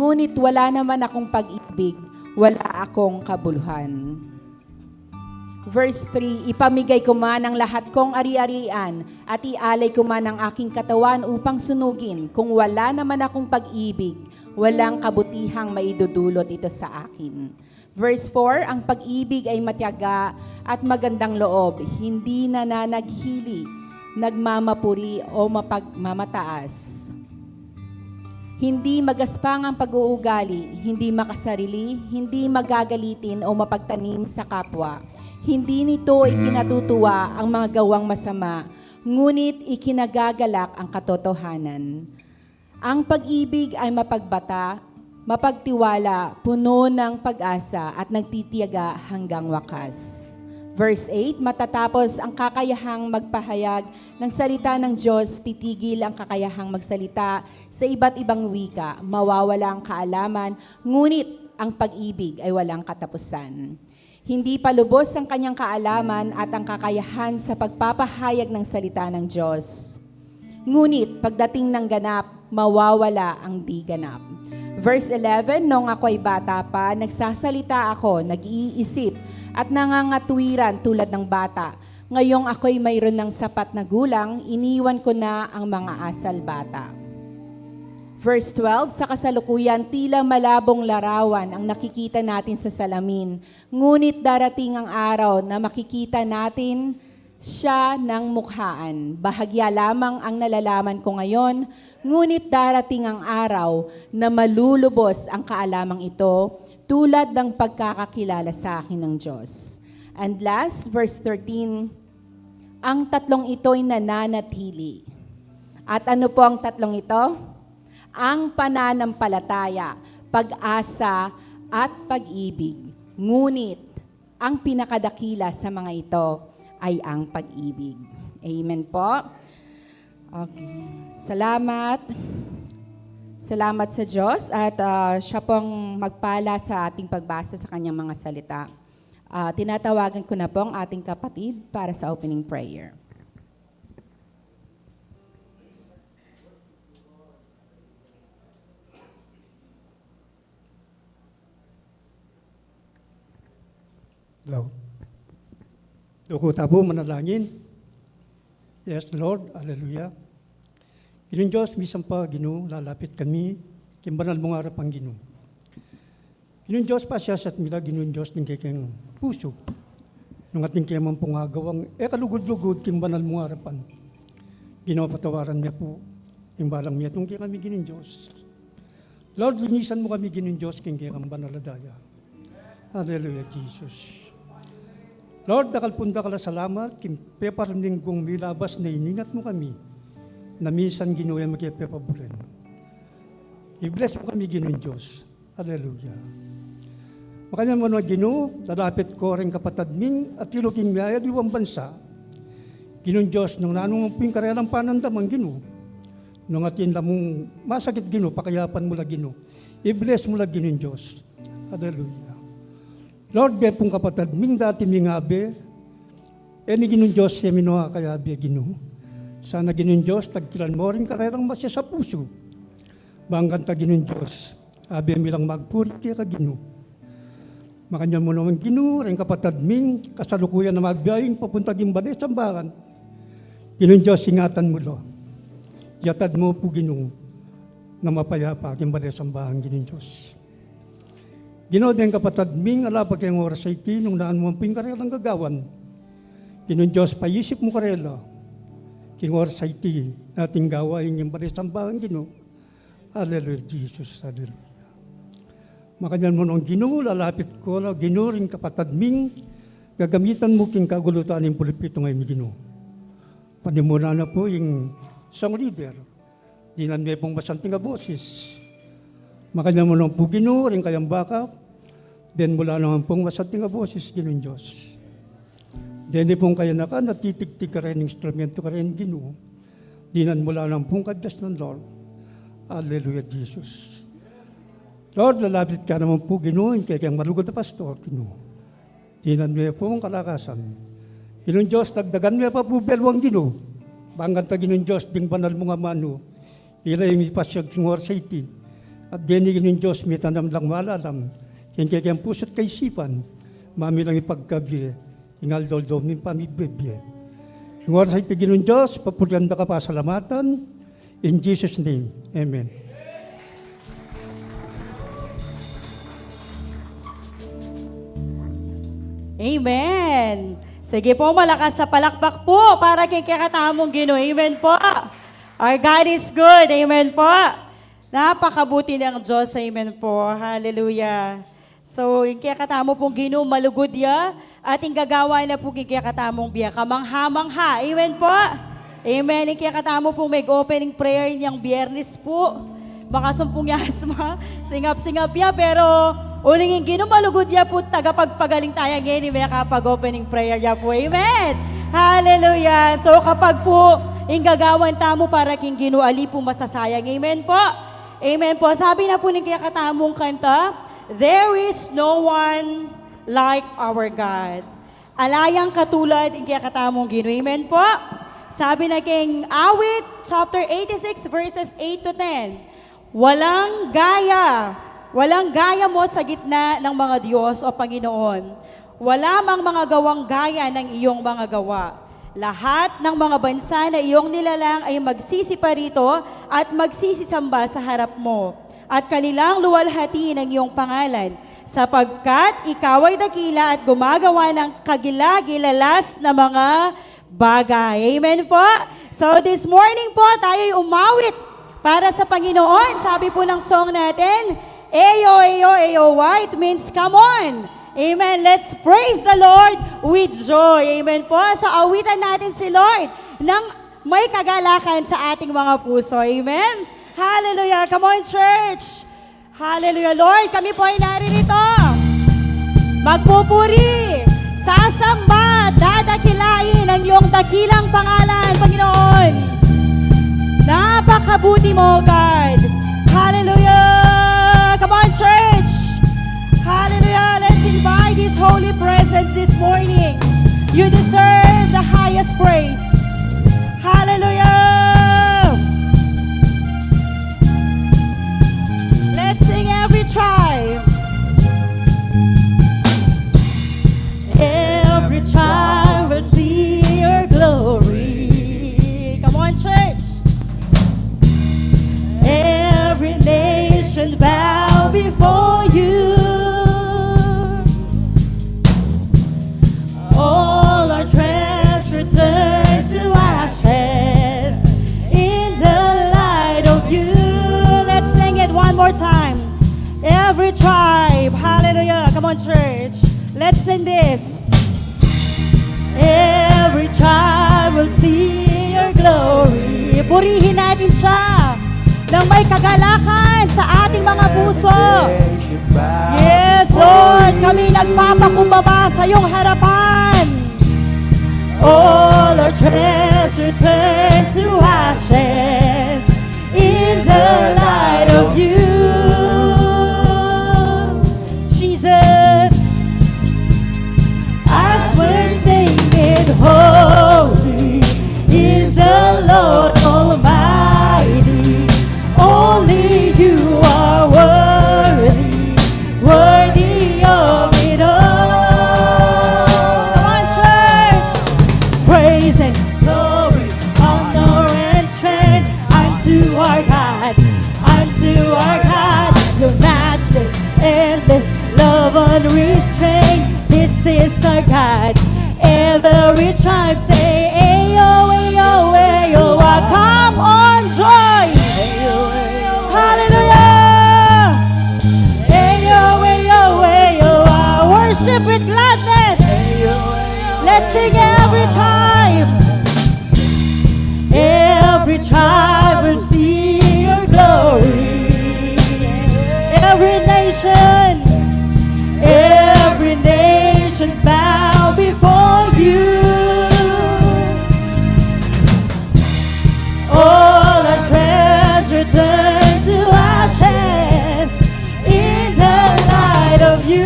ngunit wala naman akong pag-ibig, wala akong kabuluhan. Verse 3, ipamigay ko man ang lahat kong ari-arian at ialay ko man ang aking katawan upang sunugin. Kung wala naman akong pag-ibig, walang kabutihang maidudulot ito sa akin. Verse 4, ang pag-ibig ay matyaga at magandang loob, hindi nananaghili, nagmamapuri o mapagmamataas. Hindi magaspang ang pag-uugali, hindi makasarili, hindi magagalitin o mapagtanim sa kapwa. Hindi nito ikinatutuwa ang mga gawang masama, ngunit ikinagagalak ang katotohanan. Ang pag-ibig ay mapagbata, mapagtiwala, puno ng pag-asa at nagtitiyaga hanggang wakas. Verse 8, matatapos ang kakayahang magpahayag ng salita ng Diyos, titigil ang kakayahang magsalita sa iba't ibang wika, mawawala ang kaalaman, ngunit ang pag-ibig ay walang katapusan. Hindi palubos ang kanyang kaalaman at ang kakayahan sa pagpapahayag ng salita ng Diyos. Ngunit pagdating ng ganap, mawawala ang di ganap. Verse 11, nung ako'y bata pa, nagsasalita ako, nag-iisip at nangangatwiran tulad ng bata. Ngayong ako'y mayroon ng sapat na gulang, iniwan ko na ang mga asal bata. Verse 12, sa kasalukuyan, tila malabong larawan ang nakikita natin sa salamin. Ngunit darating ang araw na makikita natin siya ng mukhaan. Bahagya lamang ang nalalaman ko ngayon, ngunit darating ang araw na malulubos ang kaalamang ito, tulad ng pagkakakilala sa akin ng Diyos. And last, verse 13, ang tatlong ito'y nananatili. At ano po ang tatlong ito? Ang pananampalataya, pag-asa, at pag-ibig. Ngunit, ang pinakadakila sa mga ito ay ang pag-ibig. Amen po. Okay. Salamat. Salamat sa Diyos at siya pong magpala sa ating pagbasa sa kanyang mga salita. Tinatawagan ko na po ang ating kapatid para sa opening prayer. Hello. Duko tabo manalangin. Yes, Lord. Hallelujah. Ginong Diyos, misang pa, Ginoo, lalapit kami, kimbanal mong harap ang Ginoo. Ginong Diyos, pasyasat mila, Ginong Diyos, ng kikeng puso. Nung ating kiyamang pungagawang, kalugod-lugod, kimbanal mong harapan. Ginoo, patawaran niya po, imbalang niya, itong kami, Ginong Diyos. Lord, linisan mo kami, Ginong Diyos, king kikang banaladaya. Hallelujah, Jesus. Lord, dakalpunda kala salamat, kimpeparning kong milabas na iningat mo kami, na minsan ginuya magkipepaburin. I-bless mo kami, Ginoong Diyos. Hallelujah. Makanya mo na Ginoo, lalapit ko rin kapatadming at iluking miyaya diwang bansa. Ginoong Diyos, nung nanong ping karelang panandamang Ginoo, nung atin lamong masakit Ginoo, pakayapan mo la Ginoo. I-bless mo la Ginoong Diyos. Hallelujah. Lord, gaya pong kapatadming dati mingabe, ni Ginoong Diyos siya minuha kaya biya Ginoo. Sana Ginoong Diyos, tagkilan mo rin karerang masya sa puso. Bangkan ta Ginoong Diyos, abi milang magpurit kaya ka Ginoo. Makanya mo naman Ginoo, rin kapatadming, kasalukuyan na magbiyaying papunta gimbali sa sambahan. Ginoong Diyos, ingatan mo lo. Yatad mo po Ginoo, na mapayapa gimbali sa sambahan Ginoong Diyos. Ginoo din kapatadming, alapag kayong oras sa iti, nung naan mo ang pingkarelang gagawan. Ginoong Diyos, paisip mo karela. King oras sa iti, nating gawain yung bali sambahan Ginoo. Hallelujah, Jesus. Hallelujah. Makanyan mo nung Ginoo, lalapit ko, Ginoo rin kapatadming, gagamitan mo king kagulutan ng pulipito ngayon Ginoo. Panimuna na po yung song leader. Dinan may pong masanting nga boses. Makanya mo nung po Ginoo, rin kayang backup, then mula naman pong masanting nga boses, Ginoong Diyos. Then pong kaya naka, natitigtig ka rin, instrumento ka rin, Ginoo. Dinan mula naman pong kaddas ng Lord. Hallelujah, Jesus. Lord, lalapit ka naman po, Ginoo, kaya kayang malugod na pastor, Ginoo. Dinan mo pong kalakasan. Ginoong Diyos, dagdagan mo pa po belwang Ginoo. Banggan ta Ginoong Diyos, ding banal mo nga mano. Ilay mi pasyag king or sa iti. At dinig ng Diyos, may tanam lang malalam, hindi kayang puso't kaisipan, mami lang ipagkabi, ingal doldom ng pamibibye. Yung oras ay tigin ng Diyos, papulanda ka pa salamatan, in Jesus' name, Amen. Amen. Sige po, malakas sa palakpak po para kay kakatamong Ginoo. Amen po. Our God is good. Amen po. Napakabuti ng Diyos. Amen po. Hallelujah. So, yung kakatamong pong Ginoo, malugod ya, at yung gagawa na po yung kakatamong biya, kamangha-mangha. Amen po. Amen. Yung kakatamong pong mag-opening prayer niyang biyernes po. Baka sumpong yasma, singap-singap ya, pero uling yung ginumalugod ya po, tagapagpagaling tayo ngayon, may kapag-opening prayer ya po. Amen! Hallelujah! So kapag po, yung gagawan tamo para king ginuali po masasayang. Amen po! Amen po! Sabi na po ng kaya katamong kanta, there is no one like our God. Alayang katulad yung kaya katamong Ginoo. Amen po! Sabi na king Awit, chapter 86, verses 8 to 10. Walang gaya mo sa gitna ng mga Diyos o Panginoon. Wala mang mga gawang gaya ng iyong mga gawa. Lahat ng mga bansa na iyong nilalang ay magsisipa rito at magsisisamba sa harap mo. At kanilang luwalhati ng iyong pangalan, sapagkat ikaw ay dakila at gumagawa ng kagilagilalas na mga bagay. Amen po? So this morning po, tayo ay umawit para sa Panginoon. Sabi po ng song natin, Eyo, Eyo, Eyowa, it means come on. Amen. Let's praise the Lord with joy. Amen po. So awitan natin si Lord ng may kagalakan sa ating mga puso. Amen. Hallelujah. Come on, church. Hallelujah. Lord, kami po ay naririto. Magpupuri, sasamba, dadakilain ang iyong dakilang pangalan, Panginoon. Napakabuti mo, God. Hallelujah! Come on, church! Hallelujah! Let's invite His holy presence this morning. You deserve the highest praise. Hallelujah! Let's sing every tribe. Every tribe will see your glory. Come on, church! Every nation bow before you. All our treasure turn to ashes in the light of you. Let's sing it one more time. Every tribe, hallelujah. Come on, church. Let's sing this. Every tribe will see your glory. Purihin natin siya ng may kagalakan sa ating mga puso. Yes, Lord, kami nagpapakumbaba sa iyong harapan. All our treasure turn to ashes in the light of you. Jesus, as we're singing, holy is the Lord Almighty. Only you are worthy, worthy of it all. Come on, church. Praise and glory, honor and strength unto our God, your matchless, endless, love unrestrained. This is our God. Every tribe say, Ayo, Ayo, Ayo, come on, joy. Hallelujah! Ayo, ayo, ayo, worship with gladness. Let's sing every tribe. Every tribe will see your glory. Every nation's bow before you. All our treasure turns to ashes in the light of you.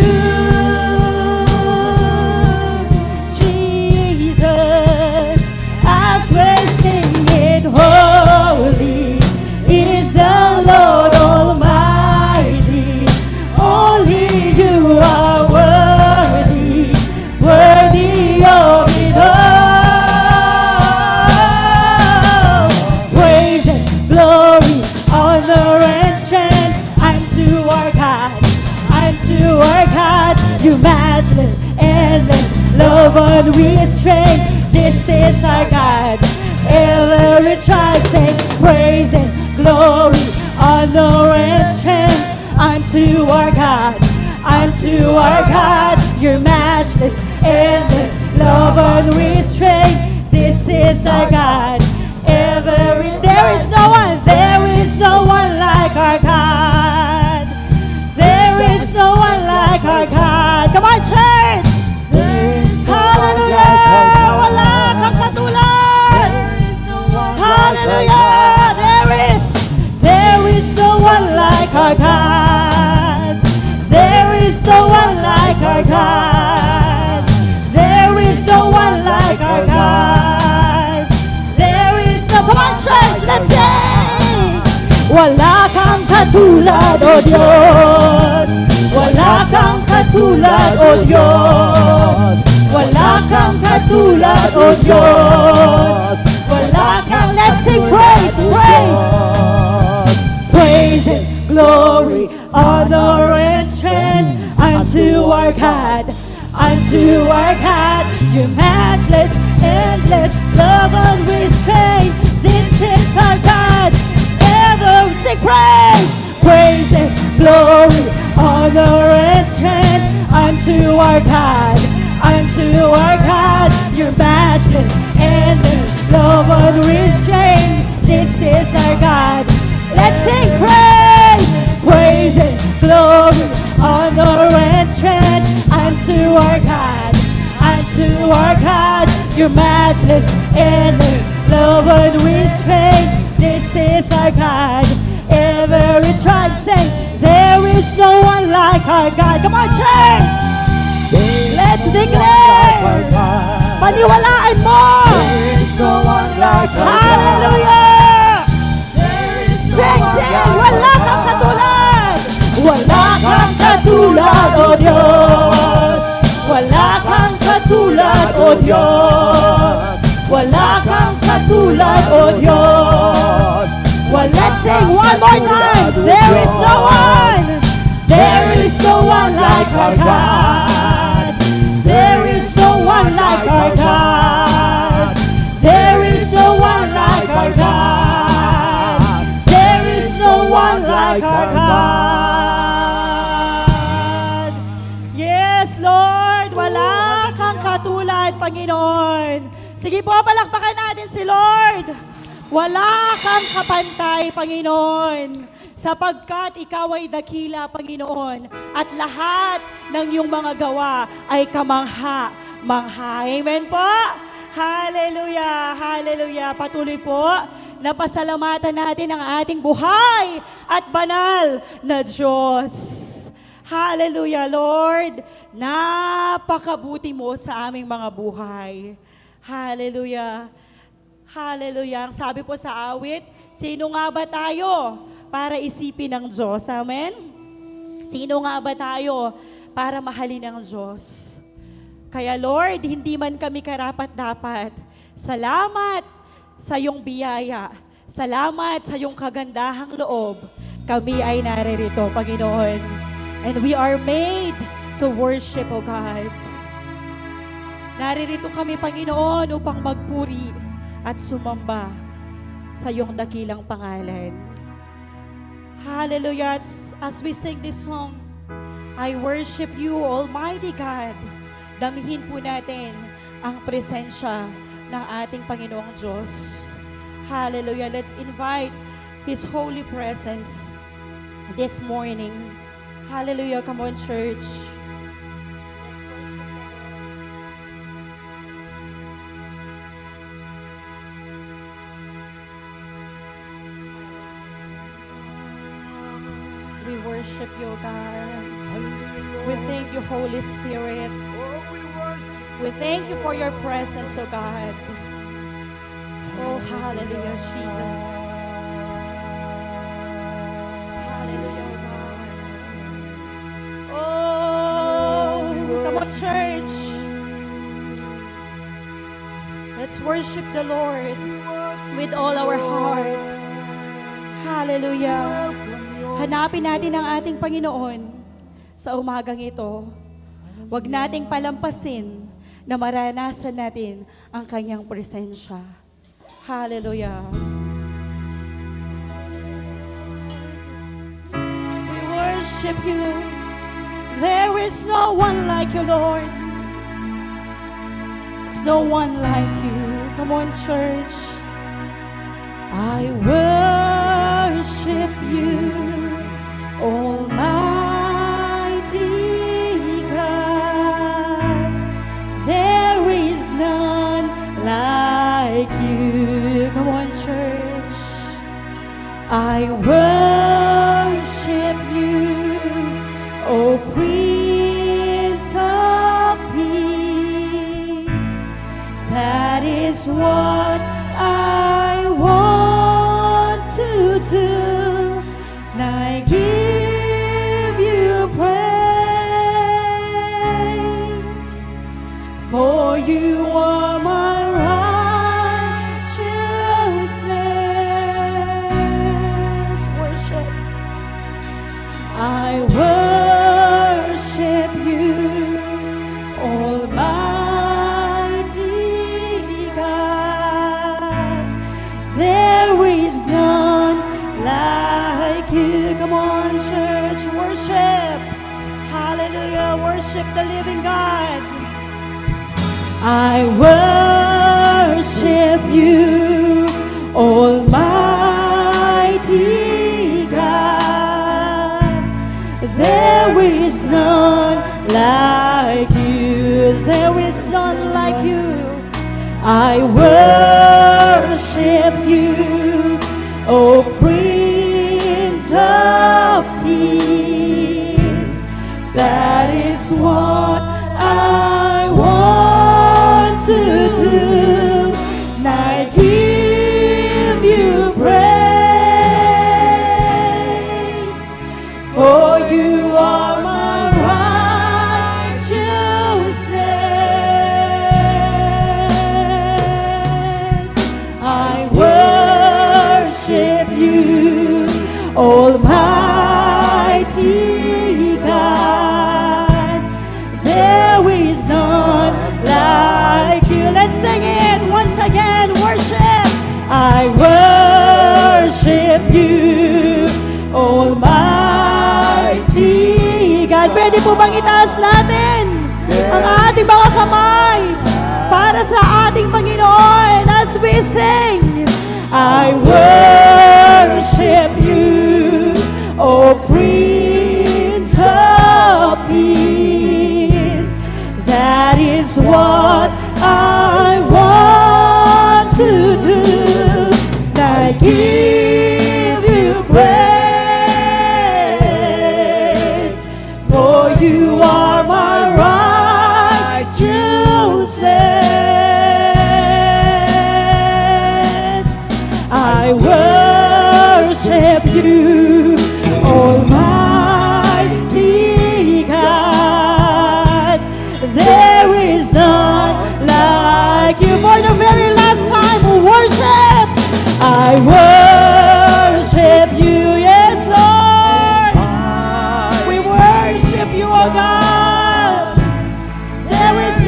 Jesus, as we're singing, holy is the Lord Almighty. Your matchless, endless love unrestrained. This is our God. Every tribe sing praise and glory, honor and strength unto our God. Unto our God, your matchless, endless love unrestrained. This is our God. There is no one like our God. There is no one like our God. Come on, church! Hallelujah! Wala kang katulad! Hallelujah! There is no one like our God. There is no one like our God. There is no one like our God. There is no, come on church, let's sing! Wala kang katulad, O Diyos. Wala kang katulad, O Diyos. Wala kang katulad, O Diyos. Wala kang, let's sing praise, praise. Praise and glory, honor and strength unto our God. Unto our God, your matchless, endless love unrestrained. This is our God. Ever sing praise, praise and glory, honor and strength unto our God. Unto our God, your matchless, endless love unrestrained. This is our God. Let's sing praise, praise and glory, honor and strength unto our God. Unto our God, your matchless, endless love unrestrained. This is our God. Every tribe say, there is no one like our God. Come on, church! Let's declare! Paniwalaan mo! There is no one like our God. Hallelujah! There is no Sing, one sing! like Wala our kang God. katulad! Wala kang katulad, O Diyos! Wala kang katulad, O Diyos! Wala kang katulad, O Diyos! Well, let's sing one more time! There is no one! There is no one like our God! There is no one like our God! There is no one like our God! There is no one like our God! Yes, Lord! Wala kang katulad, Panginoon! Sige po, palakpakan natin si Lord! Wala kang kapantay, Panginoon, sapagkat ikaw ay dakila, Panginoon, at lahat ng iyong mga gawa ay kamangha-mangha. Amen po? Hallelujah, hallelujah. Patuloy po na pasalamatan natin ang ating buhay at banal na Diyos. Hallelujah, Lord. Napakabuti mo sa aming mga buhay. Hallelujah. Hallelujah. Ang sabi po sa awit, sino nga ba tayo para isipin ng Diyos? Amen? Sino nga ba tayo para mahalin ng Diyos? Kaya Lord, hindi man kami karapat-dapat. Salamat sa iyong biyaya. Salamat sa iyong kagandahang loob. Kami ay naririto, Panginoon. And we are made to worship, O God. Naririto kami, Panginoon, upang magpuri at sumamba sa iyong dakilang pangalan. Hallelujah. As we sing this song, I worship you, Almighty God. Damihin po natin ang presensya ng ating Panginoong Diyos. Hallelujah. Let's invite His holy presence this morning. Hallelujah. Come on, church. We worship you, God. We thank you, Holy Spirit. We thank you for your presence, O God. Oh, hallelujah, Jesus. Hallelujah, O God. Oh, come on, church. Let's worship the Lord with all our heart. Hallelujah. Hanapin natin ang ating Panginoon sa umagang ito. Huwag nating palampasin na maranasan natin ang kanyang presensya. Hallelujah. We worship you. There is no one like you, Lord. There's no one like you. Come on, church. I worship you, Almighty God. There is none like you. Come on, church. I worship you, O Prince of Peace. That is what I want to do. And I give you praise, for you are my righteousness. Worship. I worship you, Almighty God. There is none like you. Come on, church, worship. Hallelujah, worship the living God. I worship you, Almighty God. There is none like you. There is none like you. I worship you, O Prince of Peace. That is what I want to do. And I give you praise, for you are my righteousness. I worship you, Almighty God. There is none like you. Let's sing it once again. Worship. I worship you, Almighty God. Pwede po bang itaas natin ang ating mga kamay para sa ating Panginoon as we sing? I worship you, O Prince of Peace. That is what I want to do. I give you praise, for you are my righteousness. I worship you, Almighty God. There is none like you. For the very last time, worship. I worship you, yes, Lord. We worship you, oh God. There is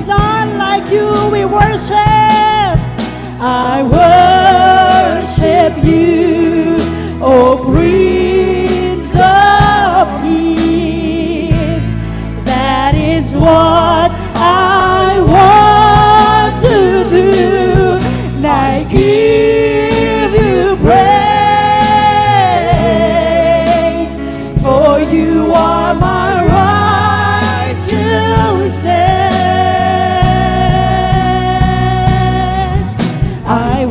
none like you. We worship. I worship you, oh Prince of Peace. That is what I want to do. And I give you praise, for you are my righteousness. I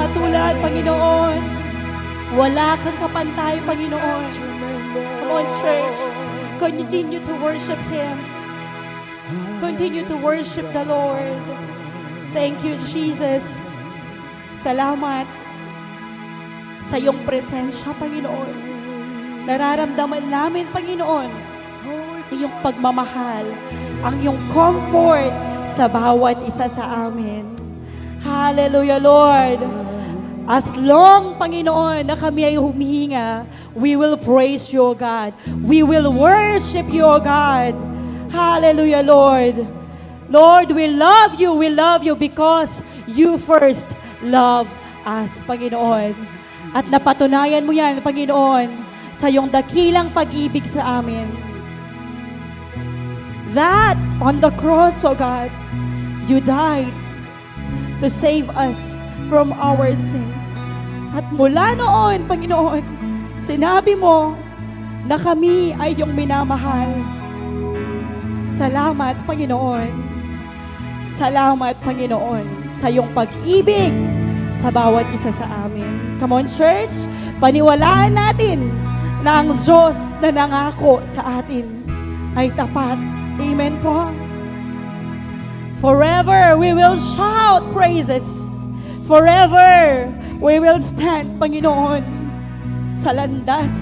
katulad, Panginoon. Wala kang kapantay, Panginoon. Come on, church. Continue to worship Him. Continue to worship the Lord. Thank you, Jesus. Salamat sa iyong presensya, Panginoon. Nararamdaman namin, Panginoon, iyong pagmamahal, ang iyong comfort sa bawat isa sa amin. Hallelujah, Lord. As long, Panginoon, na kami ay humihinga, we will praise you, O God. We will worship you, O God. Hallelujah, Lord. Lord, we love you because you first love us, Panginoon. At napatunayan mo yan, Panginoon, sa iyong dakilang pag-ibig sa amin. That on the cross, O God, you died to save us from our sins. At mula noon, Panginoon, sinabi mo na kami ay iyong minamahal. Salamat, Panginoon. Salamat, Panginoon, sa iyong pag-ibig sa bawat isa sa amin. Come on, church. Paniwalaan natin na ang Diyos na nangako sa atin ay tapat. Amen po. Forever we will shout praises. Forever we will stand, Panginoon, sa landas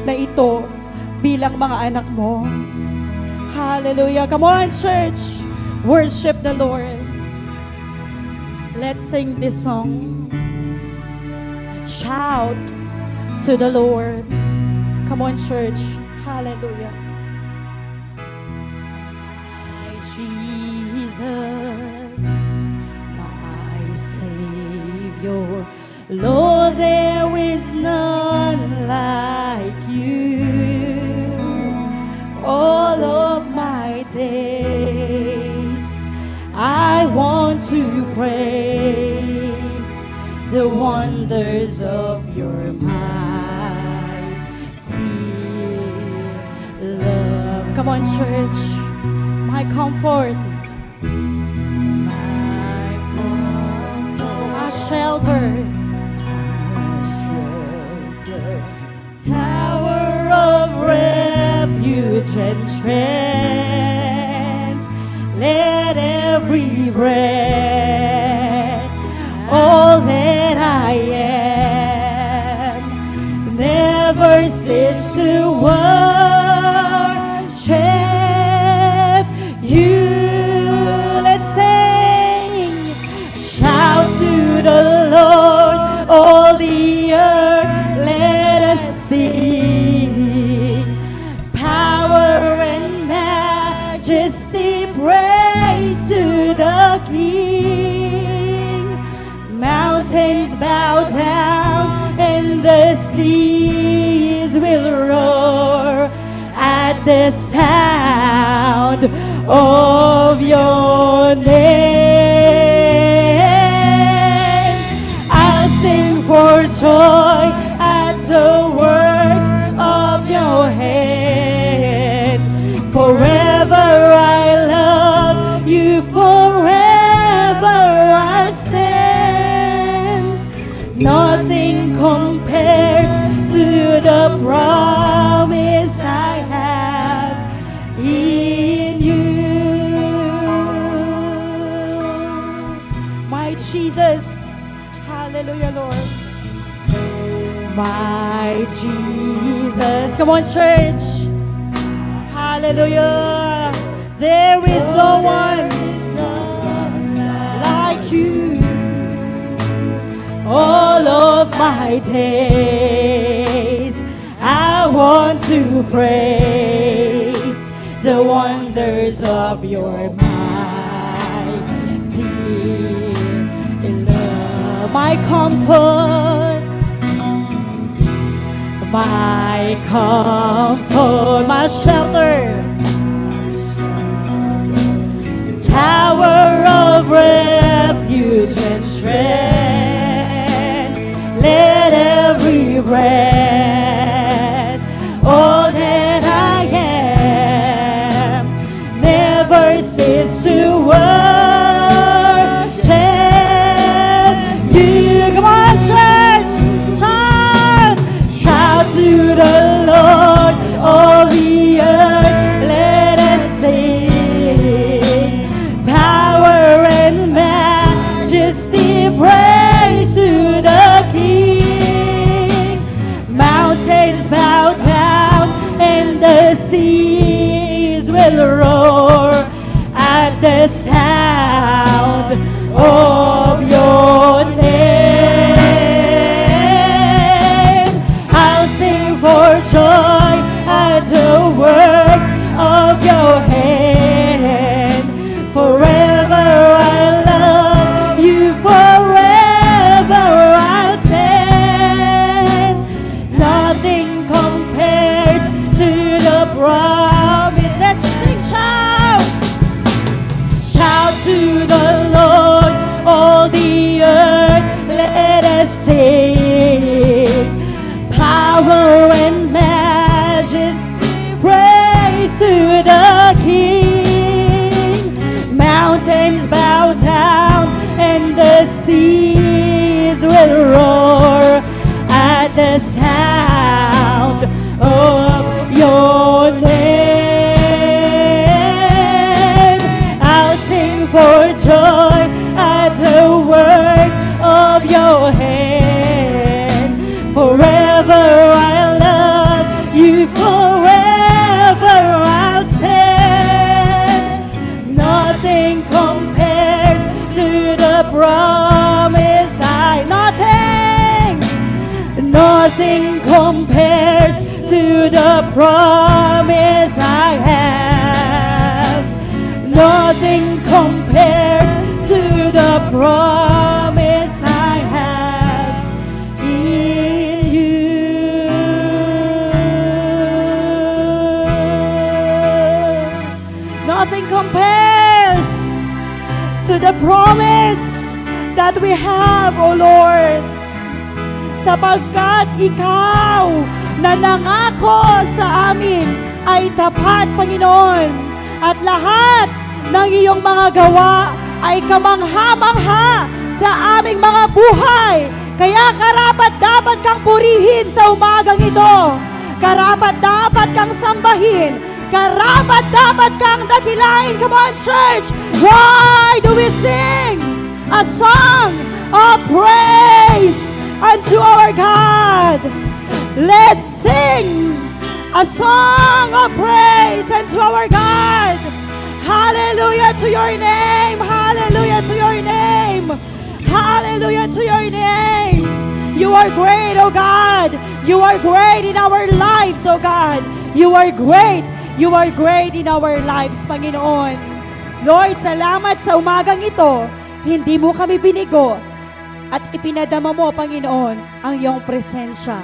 na ito bilang mga anak mo. Hallelujah. Come on, church. Worship the Lord. Let's sing this song. Shout to the Lord. Come on, church. Hallelujah. My Jesus, my Savior, Lord, there is none like you. All of my days, I want to praise the wonders of your mighty love. Come on, church. My comfort, my shelter, tower of refuge and strength. Let every breath, all that I am, never cease to worship you. Let's sing. Shout to the Lord, all the earth, let us sing. Power and majesty, praise to the King. Mountains bow down and the seas will roar at the sound of your name. I'll sing for joy at the words of your hand. Forever I love you, forever I stand. Nothing compares to the promise I have in you. My Jesus, hallelujah, Lord. My Jesus, come on, church. Hallelujah. There is no one like you. All of my days, I want to praise the wonders of your mighty love. My comfort, my shelter, tower of refuge and strength. Let every breath, all that I am, never cease to worship you. of your name. I'll sing for joy at the works of your hand. Forever I love you, forever I'll stand. Nothing compares to the promise. Let's sing, shout! Shout to the Lord, all the earth, let us sing. Power and majesty, praise to the King. Mountains bow down and the seas will roar at the sound of your name. I'll sing for joy at the work of your hand. Forever I love you, forever I'll stand. Nothing compares to the promise nothing compares to the promise I have. Nothing compares to the promise I have in you. Nothing compares to the promise that we have, O Lord. Sapagkat ikaw na nangako sa amin ay tapat, Panginoon. At lahat ng iyong mga gawa ay kamangha-mangha sa aming mga buhay. Kaya karapat-dapat kang purihin sa umagang ito. Karapat-dapat kang sambahin. Karapat-dapat kang dakilain. Come on, church! Why do we sing a song of praise unto our God? Let's sing a song of praise unto our God. Hallelujah to your name. Hallelujah to your name. Hallelujah to your name. You are great, O God. You are great in our lives, O God. You are great. You are great in our lives, Panginoon. Lord, salamat sa umagang ito. Hindi mo kami binigo. At ipinadama mo, Panginoon, ang iyong presensya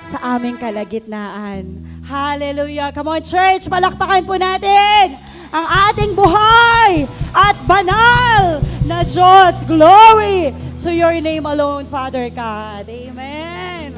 sa aming kalagitnaan. Hallelujah! Come on, church! Palakpakan po natin ang ating buhay at banal na Diyos. Glory to your name alone, Father God. Amen!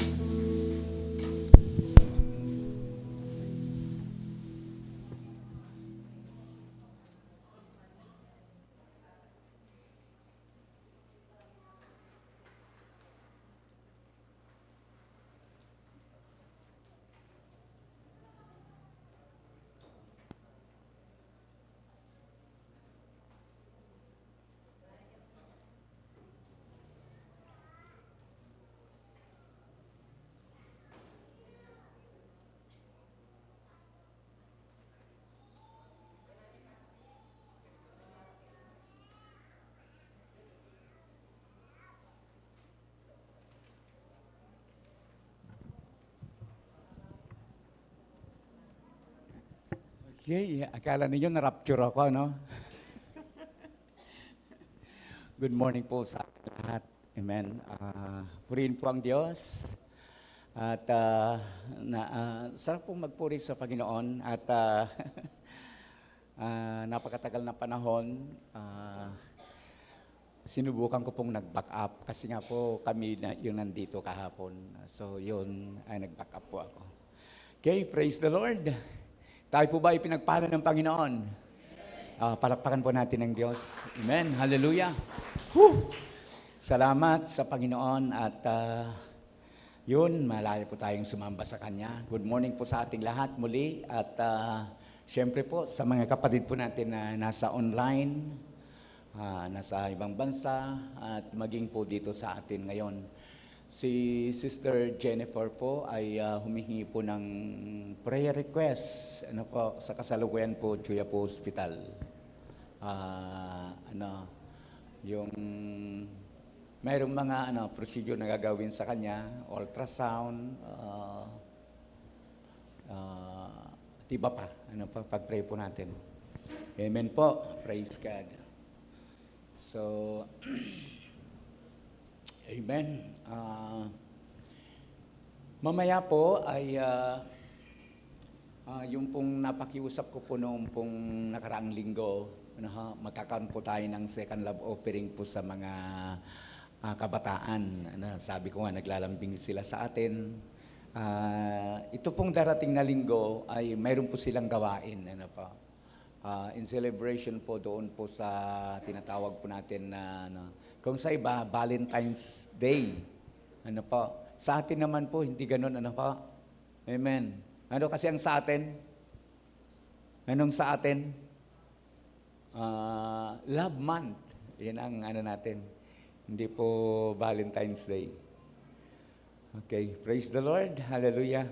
Okay, akala ninyo na-rapture ako, no? Good morning po sa lahat. Amen. Purihin po ang Diyos. At sarap pong magpuri sa Panginoon. At napakatagal na panahon, sinubukan ko pong nag-back up. Kasi nga po kami na yung nandito kahapon. So yun, ay nag-back up po ako. Okay, praise the Lord. Tayo po ba ipinagpala ng Panginoon? Palakpakan po natin ng Diyos. Amen. Hallelujah. Whew. Salamat sa Panginoon at yun, malayo po tayong sumamba sa Kanya. Good morning po sa ating lahat muli at syempre po sa mga kapatid po natin na nasa online, nasa ibang bansa at maging po dito sa atin ngayon. Si Sister Jennifer po ay humihingi po ng prayer request sa kasalukuyan po Chuya po Hospital. yung mayroong mga procedure na gagawin sa kanya, ultrasound, at iba pa, pag-pray po natin. Amen po, praise God. So, amen. Mamaya po ay yung pong napakiusap ko po noong pong nakaraang linggo, magkakaroon po tayo ng second love offering po sa mga kabataan. Sabi ko nga, naglalambing sila sa atin. Ito pong darating na linggo ay mayroon po silang gawain. In celebration po doon po sa tinatawag po natin na kung sa iba, Valentine's Day. Sa atin naman po, hindi ganun. Amen. Ano kasi ang sa atin? Anong sa atin? Love month. Yan ang natin. Hindi po Valentine's Day. Okay, praise the Lord. Hallelujah.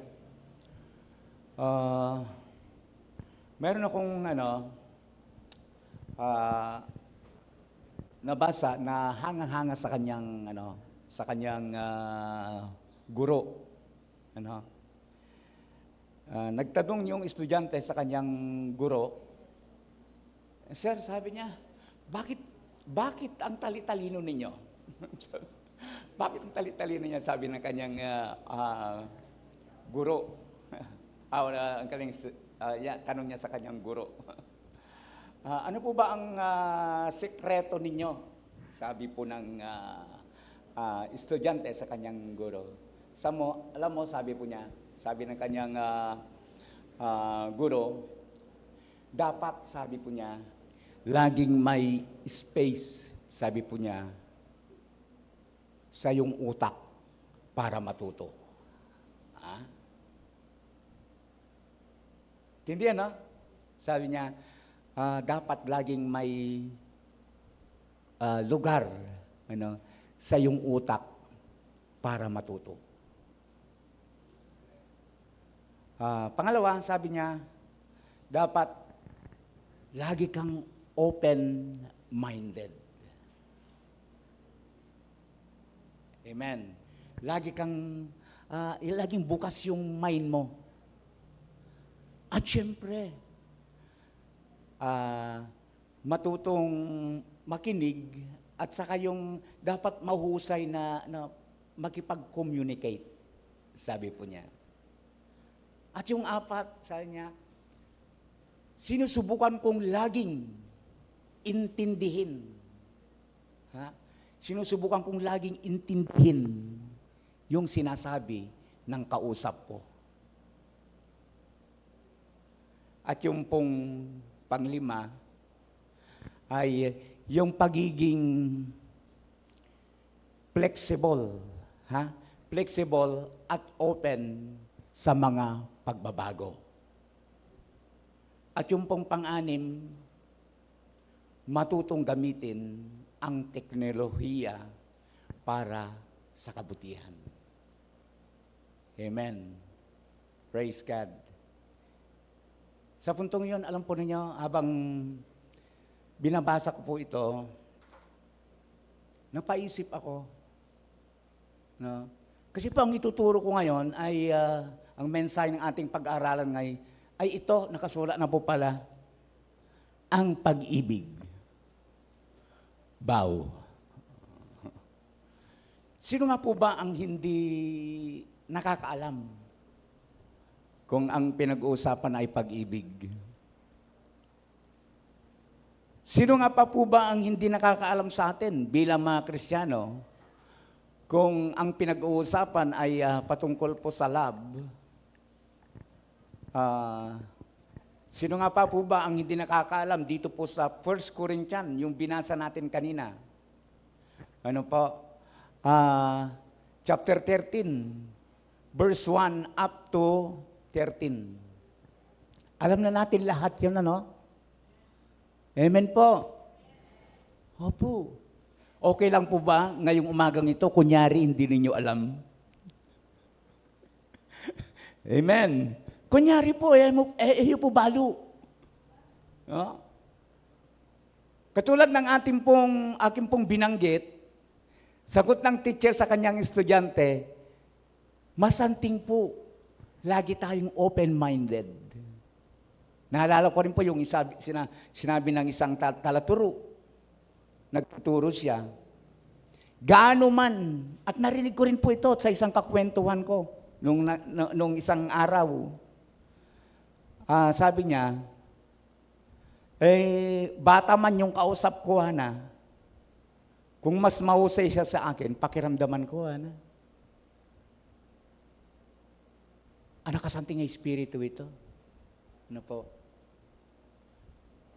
Meron akong nabasa na hangang-hanga sa kanyang guro. Nagtanong yung estudyante sa kanyang guro, Sir, sabi niya, bakit ang tali-talino ninyo? Bakit ang tali-talino niya? Sabi ng kanyang guro. Tanong niya sa kanyang guro. Ano po ba ang sekreto ninyo? Sabi po ng estudyante sa kanyang guro. Alam mo, sabi po niya, sabi ng kanyang guro, dapat, sabi po niya, laging may space, sabi po niya, sa iyong utak para matuto. Tindihan, Sabi niya, dapat laging may lugar sa iyong utak para matuto. Pangalawa, sabi niya, dapat lagi kang open-minded. Amen. Laging bukas yung mind mo. At syempre, matutong makinig at saka yung dapat mahusay na makipag-communicate, sabi po niya. At yung apat, sabi niya, sinusubukan kong laging intindihin. Sinusubukan kong laging intindihin yung sinasabi ng kausap ko. At yung pong panglima ay yung pagiging flexible, flexible at open sa mga pagbabago. At yung pong pang-anim, matutong gamitin ang teknolohiya para sa kabutihan. Amen. Praise God. Sa puntong yun, alam po ninyo, habang binabasa ko po ito, napaisip ako. Kasi po ang ituturo ko ngayon ay, ang mensahe ng ating pag-aaralan ngayon, ay ito, nakasulat na po pala, ang pag-ibig. Bow. Sino nga po ba ang hindi nakakaalam kung ang pinag-uusapan ay pag-ibig? Sino nga pa po ba ang hindi nakakaalam sa atin bilang mga Kristiyano kung ang pinag-uusapan ay patungkol po sa love? Sino nga pa po ba ang hindi nakakaalam dito po sa 1 Corinthians, yung binasa natin kanina? Ano po? Chapter 13, verse 1 up to 13. Alam na natin lahat yun, Amen po. Opo. Okay lang po ba ngayong umagang ito, kunyari hindi ninyo alam? Amen. Kunyari po, iyo po balo. Katulad ng aking pong binanggit, sagot ng teacher sa kanyang estudyante, masanting po, lagi tayong open-minded. Naalala ko rin po yung sinabi ng isang talaturo. Nagtuturo siya. Gaano man, at narinig ko rin po ito sa isang kakwentuhan ko nung isang araw. Sabi niya, bata man yung kausap ko, Hana, kung mas mahusay siya sa akin, pakiramdaman ko, Hana. Nakasanting nga espiritu ito. Ano po?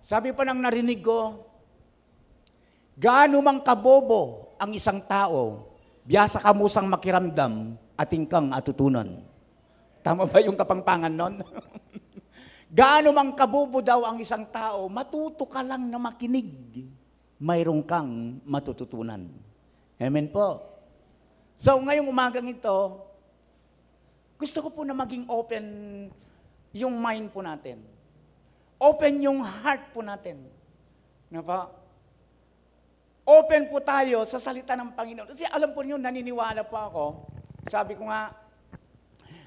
Sabi pa ng narinig ko, gaano mang kabobo ang isang tao, biyasa ka musang makiramdam, ating kang atutunan. Tama ba yung kapangpangan nun? Gaano mang kabobo daw ang isang tao, matuto ka lang na makinig, mayroong kang matututunan. Amen po. So ngayong umagang ito, gusto ko po na maging open yung mind po natin. Open yung heart po natin. Ano po? Open po tayo sa salita ng Panginoon. Kasi alam po niyo, naniniwala po ako. Sabi ko nga,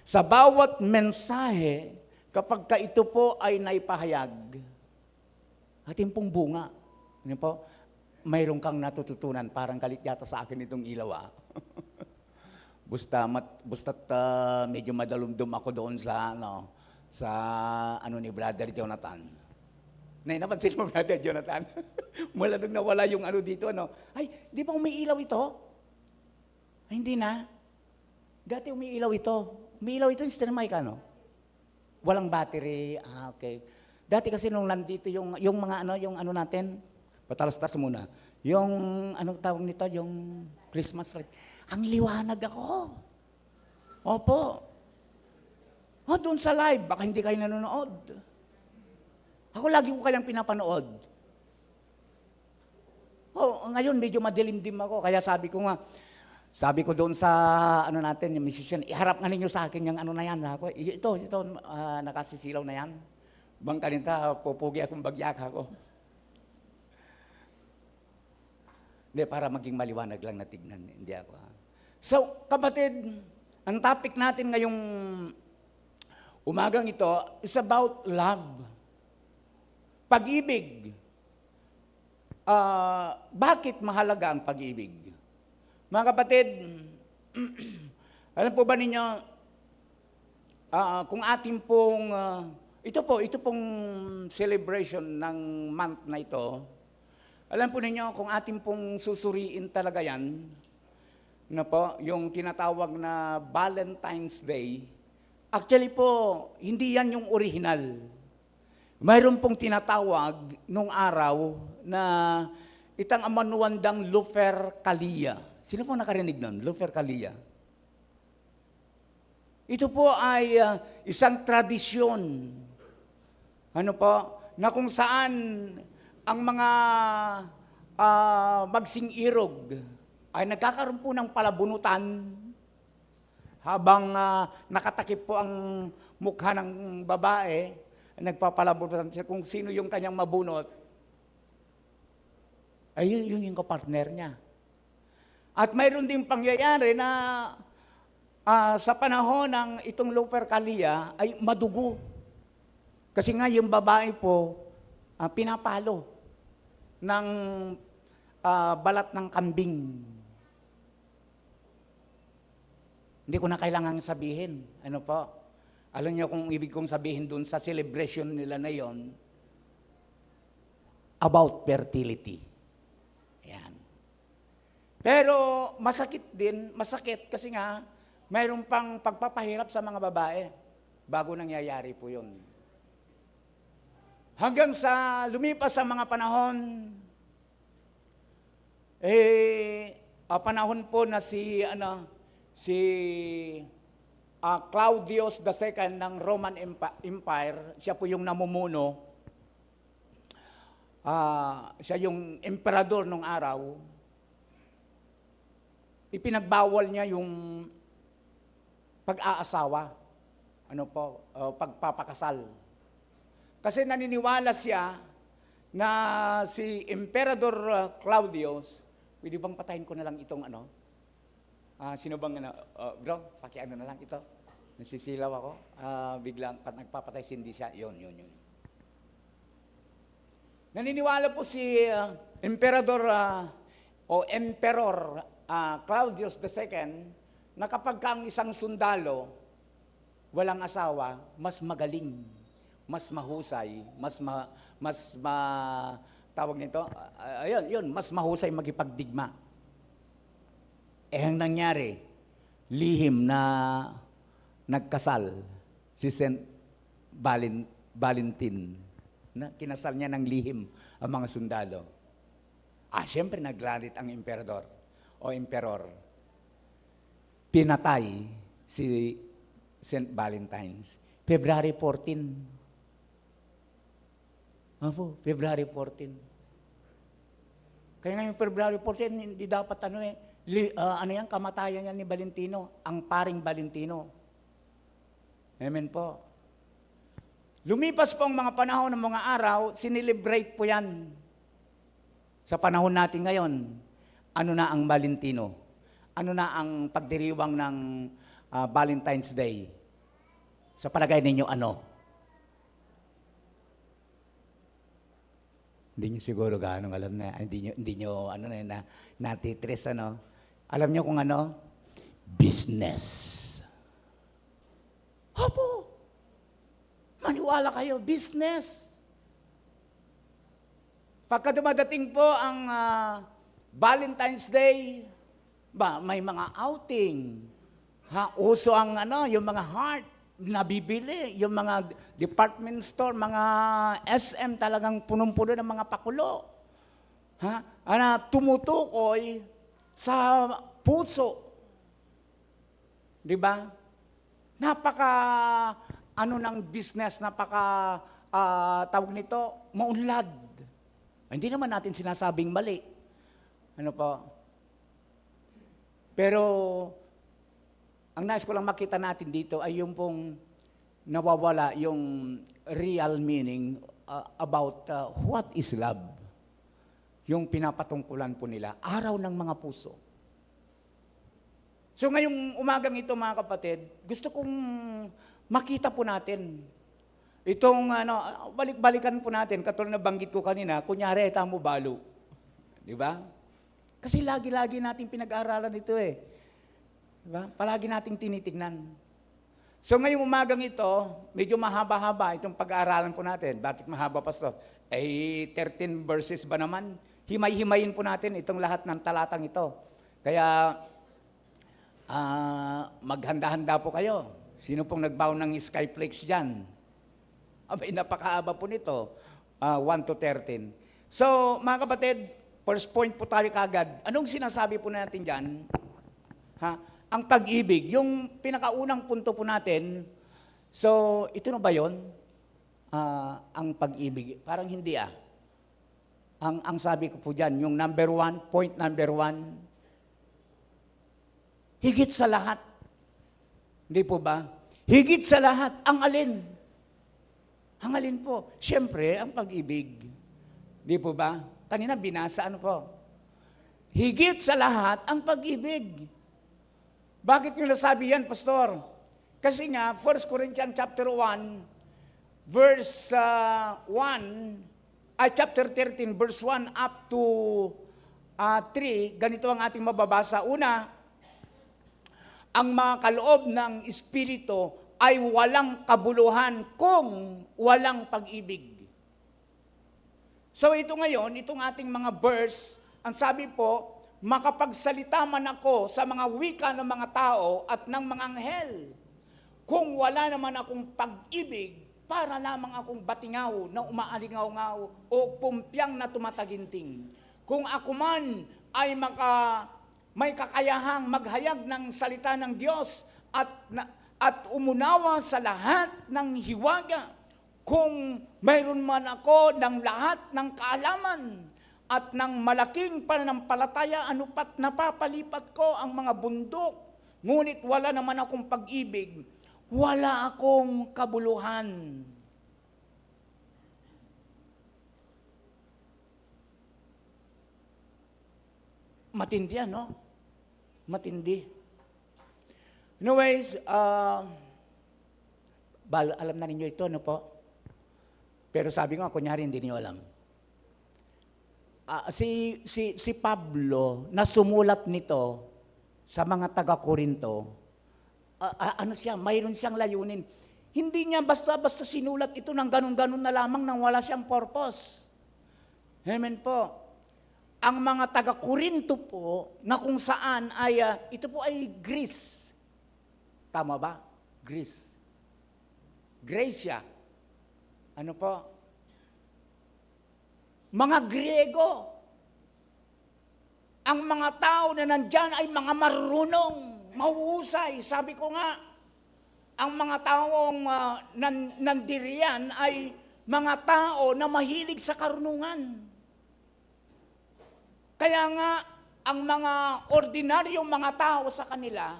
sa bawat mensahe, kapag ka ito po ay naipahayag, ating pong bunga. Ano po? Mayroon kang natututunan. Parang galit yata sa akin itong ilaw. Basta't medyo madalumdum ako doon sa ni Brother Jonathan. Napansin mo, Brother Jonathan? Mula nung nawala yung dito, ay, di ba umiilaw ito? Ay, hindi na. Dati umiilaw ito. Umiilaw ito, Mr. Mike, Walang battery. Okay. Dati kasi nung nandito yung mga natin, patalastas muna. Yung, tawag nito, yung Christmas tree. Ang liwanag ako. Opo. Doon sa live, baka hindi kayo nanonood. Ako lagi ko kayang pinapanood. Ngayon medyo madilim-dim ako, kaya sabi ko doon sa natin, yung musician, iharap nga ninyo sa akin yung na yan. Ito, nakasisilaw na yan. Bang kaninta, pupugi akong bagyak ako. Hindi, para maging maliwanag lang na tignan. Hindi ako. So, kapatid, ang topic natin ngayong umagang ito is about love. Pag-ibig. Bakit mahalaga ang pag-ibig? Mga kapatid, alam po ba ninyo, kung ating pong, ito pong celebration ng month na ito, alam po ninyo, kung ating pong susuriin talaga yan, yung tinatawag na Valentine's Day, actually po, hindi yan yung original. Mayroon pong tinatawag nung araw na itang amanuandang Lupercalia. Sino po nakarinig nun? Lupercalia. Ito po ay isang tradisyon. Na kung saan ang mga magsing-irog ay nagkakaroon po ng palabunutan habang nakatakip po ang mukha ng babae, nagpapalabunutan siya kung sino yung kanyang mabunot, ay yun yung kapartner niya. At mayroon din pangyayari na sa panahon ng itong Lupercalia ay madugo. Kasi nga yung babae po, pinapalo ng balat ng kambing. Hindi ko na kailangang sabihin. Ano po? Alam niyo kung ibig kong sabihin doon sa celebration nila na yon, about fertility. Ayan. Pero masakit kasi nga, mayroon pang pagpapahirap sa mga babae bago nangyayari po yun. Hanggang sa lumipas sa mga panahon, panahon po na si Claudius II ng Roman Empire, siya po yung namumuno, siya yung emperador nung araw, ipinagbawal niya yung pag-aasawa, pagpapakasal. Kasi naniniwala siya na si Emperador Claudius, pwede bang patayin ko na lang itong ano? Sino bang ano? Bro, pakiano na lang ito. Nasisilaw ako. Biglang nagpapatay si hindi siya. Yun. Naniniwala po si Emperador o Emperor Claudius II na kapag ka ang isang sundalo walang asawa, mas magaling, mas mahusay, tawag nito, mas mahusay magipagdigma. Ang nangyari, lihim na nagkasal si Saint Valentin. Na kinasal niya ng lihim ang mga sundalo. Siyempre naglalit ang emperador o emperor. Pinatay si Saint Valentine's. February 14. February 14. Kaya ngayon February 14, hindi dapat kamatayan yan ni Valentino, ang paring Valentino. Amen po. Lumipas po ang mga panahon ng mga araw, sinelebrate po yan. Sa panahon natin ngayon, ano na ang Valentino? Ano na ang pagdiriwang ng Valentine's Day? Sa palagay ninyo, ano? Hindi nyo siguro gaano alam na, hindi nyo natitres, ano? Alam nyo kung ano? Business. Opo. Maniwala kayo, business. Pagka dumadating po ang Valentine's Day, may mga outing. Uso ang yung mga heart nabibili, yung mga department store, mga SM talagang punong-puno ng mga pakulo. Tumutukoy sa puso. 'Di ba? Napaka ng business, tawag nito, maunlad. Hindi naman natin sinasabing mali. Ano po? Pero, ang nais ko lang makita natin dito ay yung pong nawawala yung real meaning about what is love. Yung pinapatungkulan po nila, araw ng mga puso. So ngayong umagang ito mga kapatid, gusto kong makita po natin itong balik-balikan po natin, katulad na banggit ko kanina, kunyari, tamo balo. Di ba? Kasi lagi-lagi natin pinag-aaralan ito Diba? Palagi nating tinitignan. So ngayong umagang ito, medyo mahaba-haba itong pag-aaralan po natin. Bakit mahaba, Pastor? 13 verses ba naman? Himay-himayin po natin itong lahat ng talatang ito. Kaya, maghanda-handa po kayo. Sino pong nagbaon ng Skyflakes dyan? Napakahaba po nito. 1 to 13. So, mga kapatid, first point po tayo kagad. Anong sinasabi po natin dyan? Ang pag-ibig, yung pinakaunang punto po natin, so, ito na ba yun? Ang pag-ibig. Parang hindi Ang sabi ko po dyan, yung point number 1, higit sa lahat. Hindi po ba? Higit sa lahat, ang alin? Ang alin po? Siyempre, ang pag-ibig. Hindi po ba? Kanina binasa, higit sa lahat, ang pag-ibig. Bakit nyo nasabi yan, Pastor? Kasi nga, 1 Corinthians chapter 1, verse 1, chapter 13, verse 1 up to 3, ganito ang ating mababasa. Una, ang mga kaloob ng Espiritu ay walang kabuluhan kung walang pag-ibig. So ito ngayon, itong ating mga verse, ang sabi po, makapagsalita man ako sa mga wika ng mga tao at ng mga anghel. Kung wala naman akong pag-ibig, para lamang akong batingaw na umaalingaw-ngaw o pumpyang na tumataginting. Kung ako man ay may kakayahang maghayag ng salita ng Diyos at umunawa sa lahat ng hiwaga, kung mayroon man ako ng lahat ng kaalaman at ng malaking pananampalataya, anupat napapalipat ko ang mga bundok, ngunit wala naman akong pag-ibig, wala akong kabuluhan. Matindi yan, no? Matindi. Anyways, alam na ninyo ito, no po? Pero sabi ko, kunyari, hindi niyo alam. Si Pablo, na sumulat nito sa mga taga-Korinto, mayroon siyang layunin. Hindi niya basta-basta sinulat ito ng ganun-ganun na lamang nang wala siyang purpose. Amen po. Ang mga taga-Korinto po, na kung saan ay, ito po ay Greece. Tama ba? Greece. Gracia. Ano po? Mga Griego. Ang mga tao na nandyan ay mga marunong, mahuhusay. Sabi ko nga, ang mga taong nandiriyan ay mga tao na mahilig sa karunungan. Kaya nga, ang mga ordinaryong mga tao sa kanila,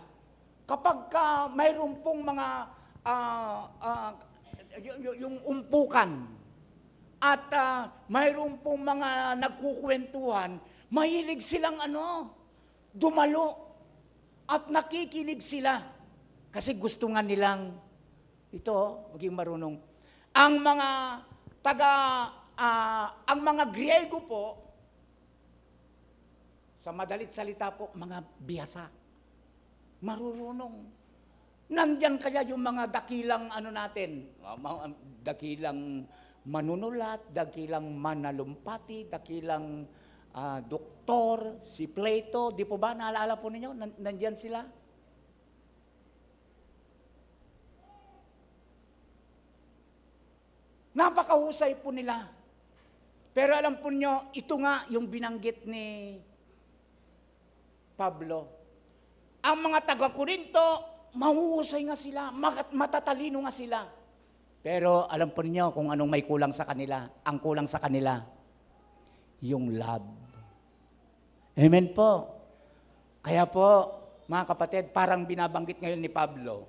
kapag mayroon pong mga yung umpukan at mayroon pong mga nagkukwentuhan, mahilig silang dumalo at nakikinig sila kasi gusto nga nilang maging marunong. Ang mga Griego po, sa madalit salita po, mga bihasa, marurunong. Nandyan kaya yung mga dakilang dakilang manunulat, dakilang manalumpati, dakilang doktor, si Plato, di po ba? Naalala po ninyo? Nandyan sila? Napakahusay po nila. Pero alam po nyo, ito nga yung binanggit ni Pablo. Ang mga taga-Korinto, mahuhusay nga sila, matatalino nga sila. Pero alam po niyo kung anong may kulang sa kanila. Ang kulang sa kanila, yung love. Amen po. Kaya po, mga kapatid, parang binabanggit ngayon ni Pablo,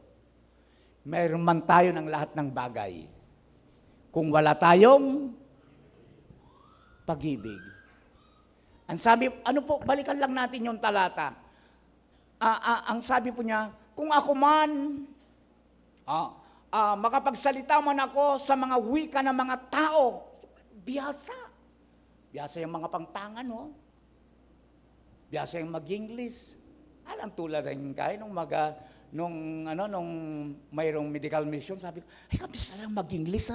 mayroon man tayo ng lahat ng bagay. Kung wala tayong pag-ibig. Ang sabi, balikan lang natin yung talata. Ang sabi po niya, kung ako man, makapagsalita man ako sa mga wika ng mga tao, biyasa. Biyasa yung mga pangpangan, no? Biyasa yung mag-English. Alam tulad rin kayo nung mayroong medical mission, sabi ko, ay kabisa lang mag-English,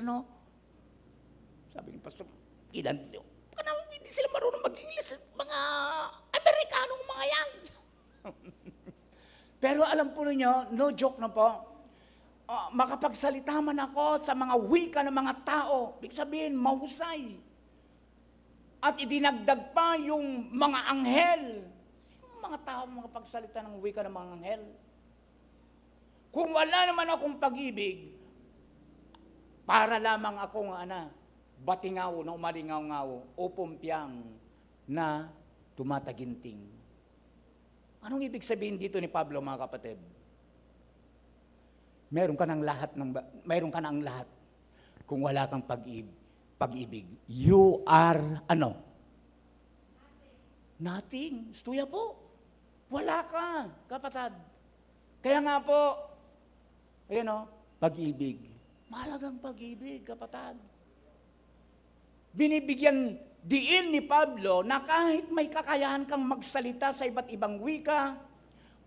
Sabi ni Pastor, hindi sila marunong mag-English, mga Amerikanong mga yan. Pero alam po niyo, no joke na po, makapagsalita man ako sa mga wika ng mga tao, ibig sabihin, mahusay. At idinagdag pa yung mga anghel. Sino mga tao makapagsalita ng wika ng mga anghel? Kung wala naman akong pag-ibig, para lamang akong batingaw na umalingaw-ngaw o pumpyang na tumataginting. Anong ibig sabihin dito ni Pablo, mga kapatid? Meron ka ng lahat kung wala kang pag-ibig. You are nothing. Stuya po. Wala ka, kapatid. Kaya nga po, pag-ibig. Mahalagang pag-ibig, kapatid. Binibigyan diin ni Pablo na kahit may kakayahan kang magsalita sa iba't ibang wika,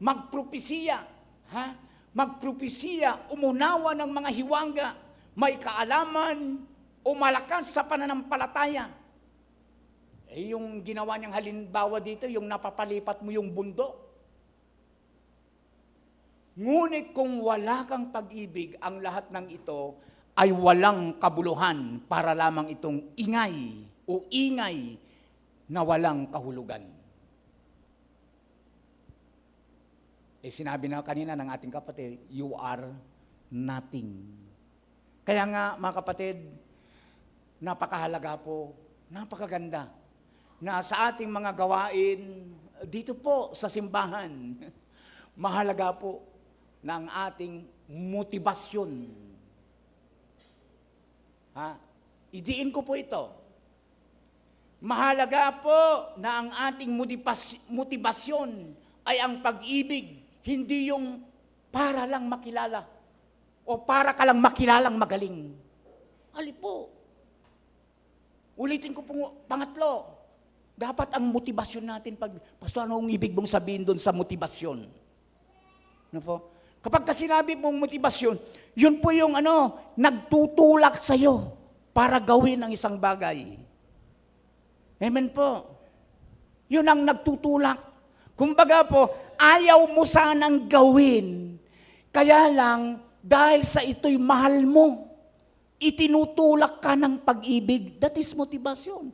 magpropesiya, umunawa ng mga hiwangga, may kaalaman o malakas sa pananampalataya. Yung ginawa niyang halimbawa dito, yung napapalipat mo yung bundok. Ngunit kung wala kang pag-ibig, ang lahat ng ito ay walang kabuluhan para lamang itong ingay na walang kahulugan. Sinabi na kanina ng ating kapatid, you are nothing. Kaya nga, mga kapatid, napakahalaga po, napakaganda, na sa ating mga gawain, dito po sa simbahan, mahalaga po na ang ating motibasyon. Idiin ko po ito. Mahalaga po na ang ating motibasyon ay ang pag-ibig, hindi yung para lang makilala o para ka lang makilalang magaling. Ali po. Ulitin ko po pangatlo. Dapat ang motibasyon natin Pastor, anong ibig mong sabihin doon sa motibasyon? Ano po? Kapag sinabi mong motibasyon, yun po yung nagtutulak sa'yo para gawin ang isang bagay. Amen po. Yun ang nagtutulak. Kumbaga po, ayaw mo sanang gawin. Kaya lang, dahil sa ito'y mahal mo, itinutulak ka ng pag-ibig. That is motivasyon.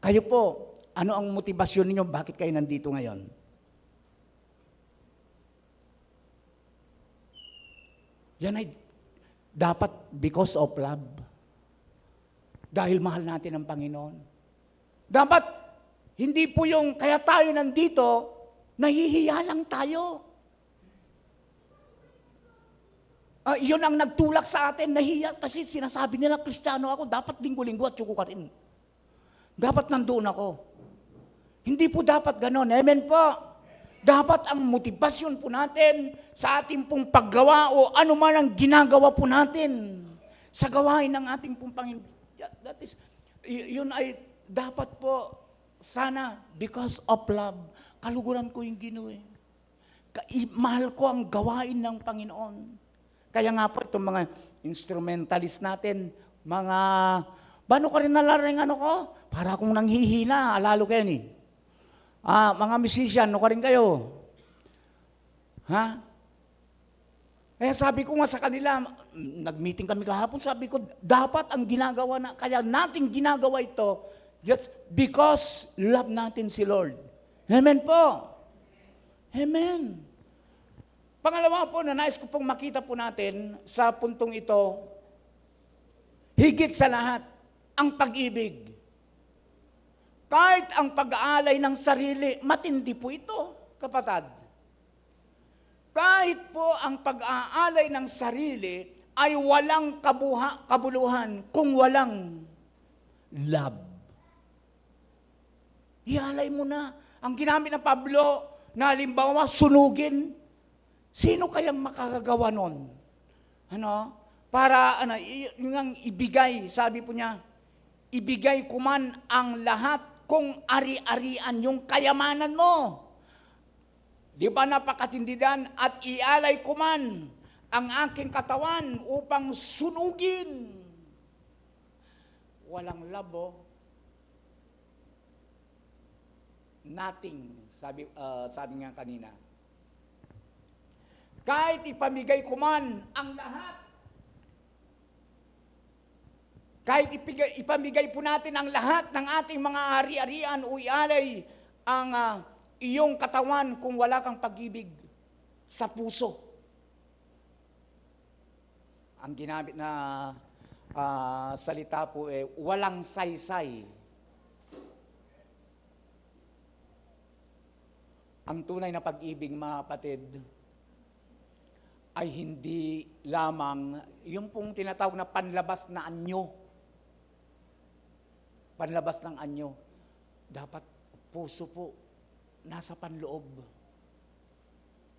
Kayo po, ano ang motibasyon ninyo? Bakit kayo nandito ngayon? Yan ay dapat because of love. Dahil mahal natin ang Panginoon. Dapat, hindi po yung kaya tayo nandito, nahihiya lang tayo. Yun ang nagtulak sa atin, nahiya. Kasi sinasabi nila, Kristiyano ako, dapat linggo-linggo at tsuko ka rin. Dapat nandoon ako. Hindi po dapat ganon. Amen po. Dapat ang motibasyon po natin sa ating pong paggawa o ano man ang ginagawa po natin sa gawain ng ating pong Panginoon. That is, yun ay dapat po sana because of love. Kaluguran ko yung Ginoo. Mahal ko ang gawain ng Panginoon. Kaya nga po itong mga instrumentalist natin, paano ko rin nalaring ko? Para akong nanghihina, lalo kayo ni. Mga musician, ano ka rin kayo? Ha? Sabi ko nga sa kanila, nag-meeting kami kahapon, sabi ko, dapat ang ginagawa kaya natin ginagawa ito, just because love natin si Lord. Amen po. Amen. Pangalawa po, nais ko pong makita po natin sa puntong ito, higit sa lahat, ang pag-ibig. Kahit ang pag-aalay ng sarili, matindi po ito, kapatid. Kahit po ang pag-aalay ng sarili ay walang kabuluhan kung walang love. Ialay mo na. Ang ginamit ng Pablo na halimbawa, sunugin. Sino kayang makakagawa nun? Para yung ibigay, sabi po niya, ibigay ko man ang lahat kung ari-arian yung kayamanan mo. Di ba napakatindihan? At ialay ko man ang aking katawan upang sunugin. Walang labo. Nothing, sabi nga kanina. Kahit ipamigay ko man ang lahat, kahit ipamigay po natin ang lahat ng ating mga ari-arian o ialay ang iyong katawan kung wala kang pag-ibig sa puso. Ang ginamit na salita po walang saysay. Ang tunay na pag-ibig, mga kapatid, ay hindi lamang yung pong tinatawag na panlabas na anyo. Panlabas ng anyo. Dapat puso po, nasa panloob.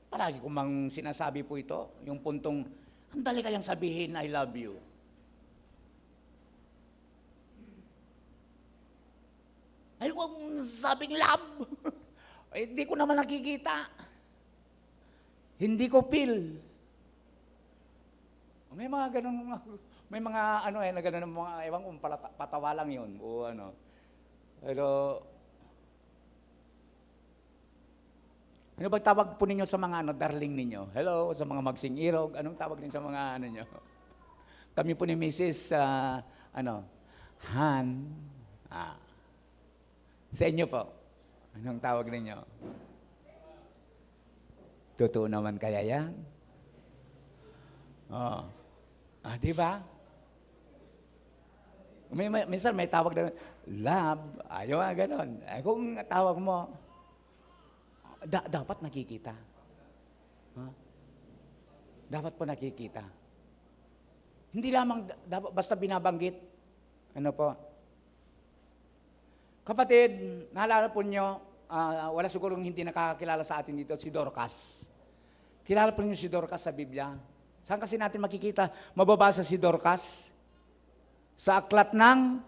Palagi ko mang sinasabi po ito, yung puntong, ang dali kayang sabihin, I love you. Ay, huwag sabing love. Hindi ko naman nakikita. Hindi ko feel. May mga ganun, may mga na ganun mga, ewan kung patawa lang yun, o Pero, ano ba tawag po ninyo sa mga darling ninyo? Hello, sa mga magsing irog, anong tawag ninyo sa mga nyo? Kami po ni Mrs. Han. Sa inyo po, anong tawag ninyo? Totoo naman kaya yan? Di ba? Minsan may tawag na, love, ayaw nga ganon. Kung tawag mo, dapat nakikita. Dapat po nakikita. Hindi lamang basta binabanggit. Ano po? Kapatid, naalala po niyo, wala sigurong hindi nakakakilala sa atin dito, si Dorcas. Kilala po niyo si Dorcas sa Biblia? Saan kasi natin makikita, mababasa si Dorcas? Sa aklat ng,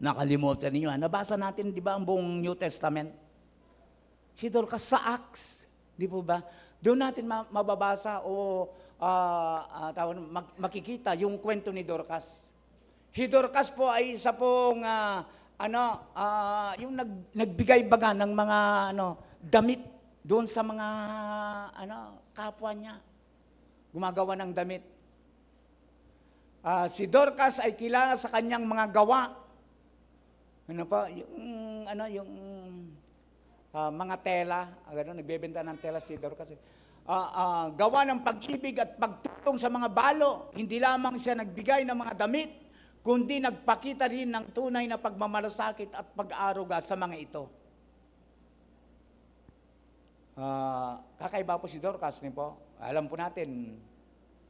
nakalimutan niyo, nabasa natin, di ba, ang buong New Testament? Si Dorcas sa Acts, di po ba? Doon natin mababasa o makikita yung kwento ni Dorcas. Si Dorcas po ay isa pong yung nagbigay baga ng mga damit doon sa mga kapwa niya. Gumagawa ng damit. Si Dorcas ay kilala sa kanyang mga gawa. Yung mga tela, nagbebenta ng tela si Dorcas. Gawa ng pag-ibig at pagtulong sa mga balo. Hindi lamang siya nagbigay ng mga damit, kundi nagpakita rin ng tunay na pagmamalasakit at pag-aaruga sa mga ito. Kakaiba po si Dorcas, po. Alam po natin,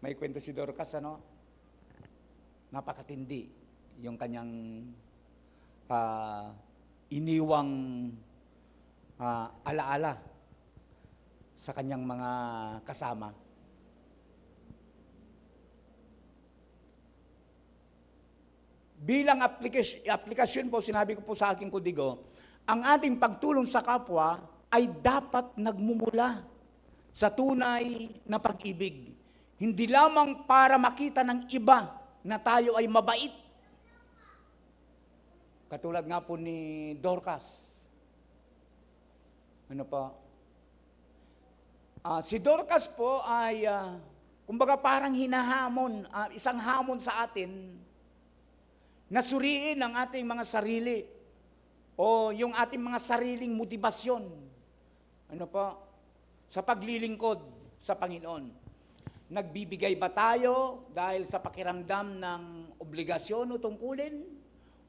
may kwento si Dorcas, napakatindi yung kanyang iniwang alaala sa kanyang mga kasama. Bilang aplikasyon po, sinabi ko po sa aking kudigo, ang ating pagtulong sa kapwa ay dapat nagmumula sa tunay na pag-ibig. Hindi lamang para makita ng iba na tayo ay mabait. Katulad nga po ni Dorcas. Si Dorcas po ay, kumbaga parang hinahamon, isang hamon sa atin, na suriin ang ating mga sarili o yung ating mga sariling motibasyon sa paglilingkod sa Panginoon. Nagbibigay ba tayo dahil sa pakiramdam ng obligasyon o tungkulin?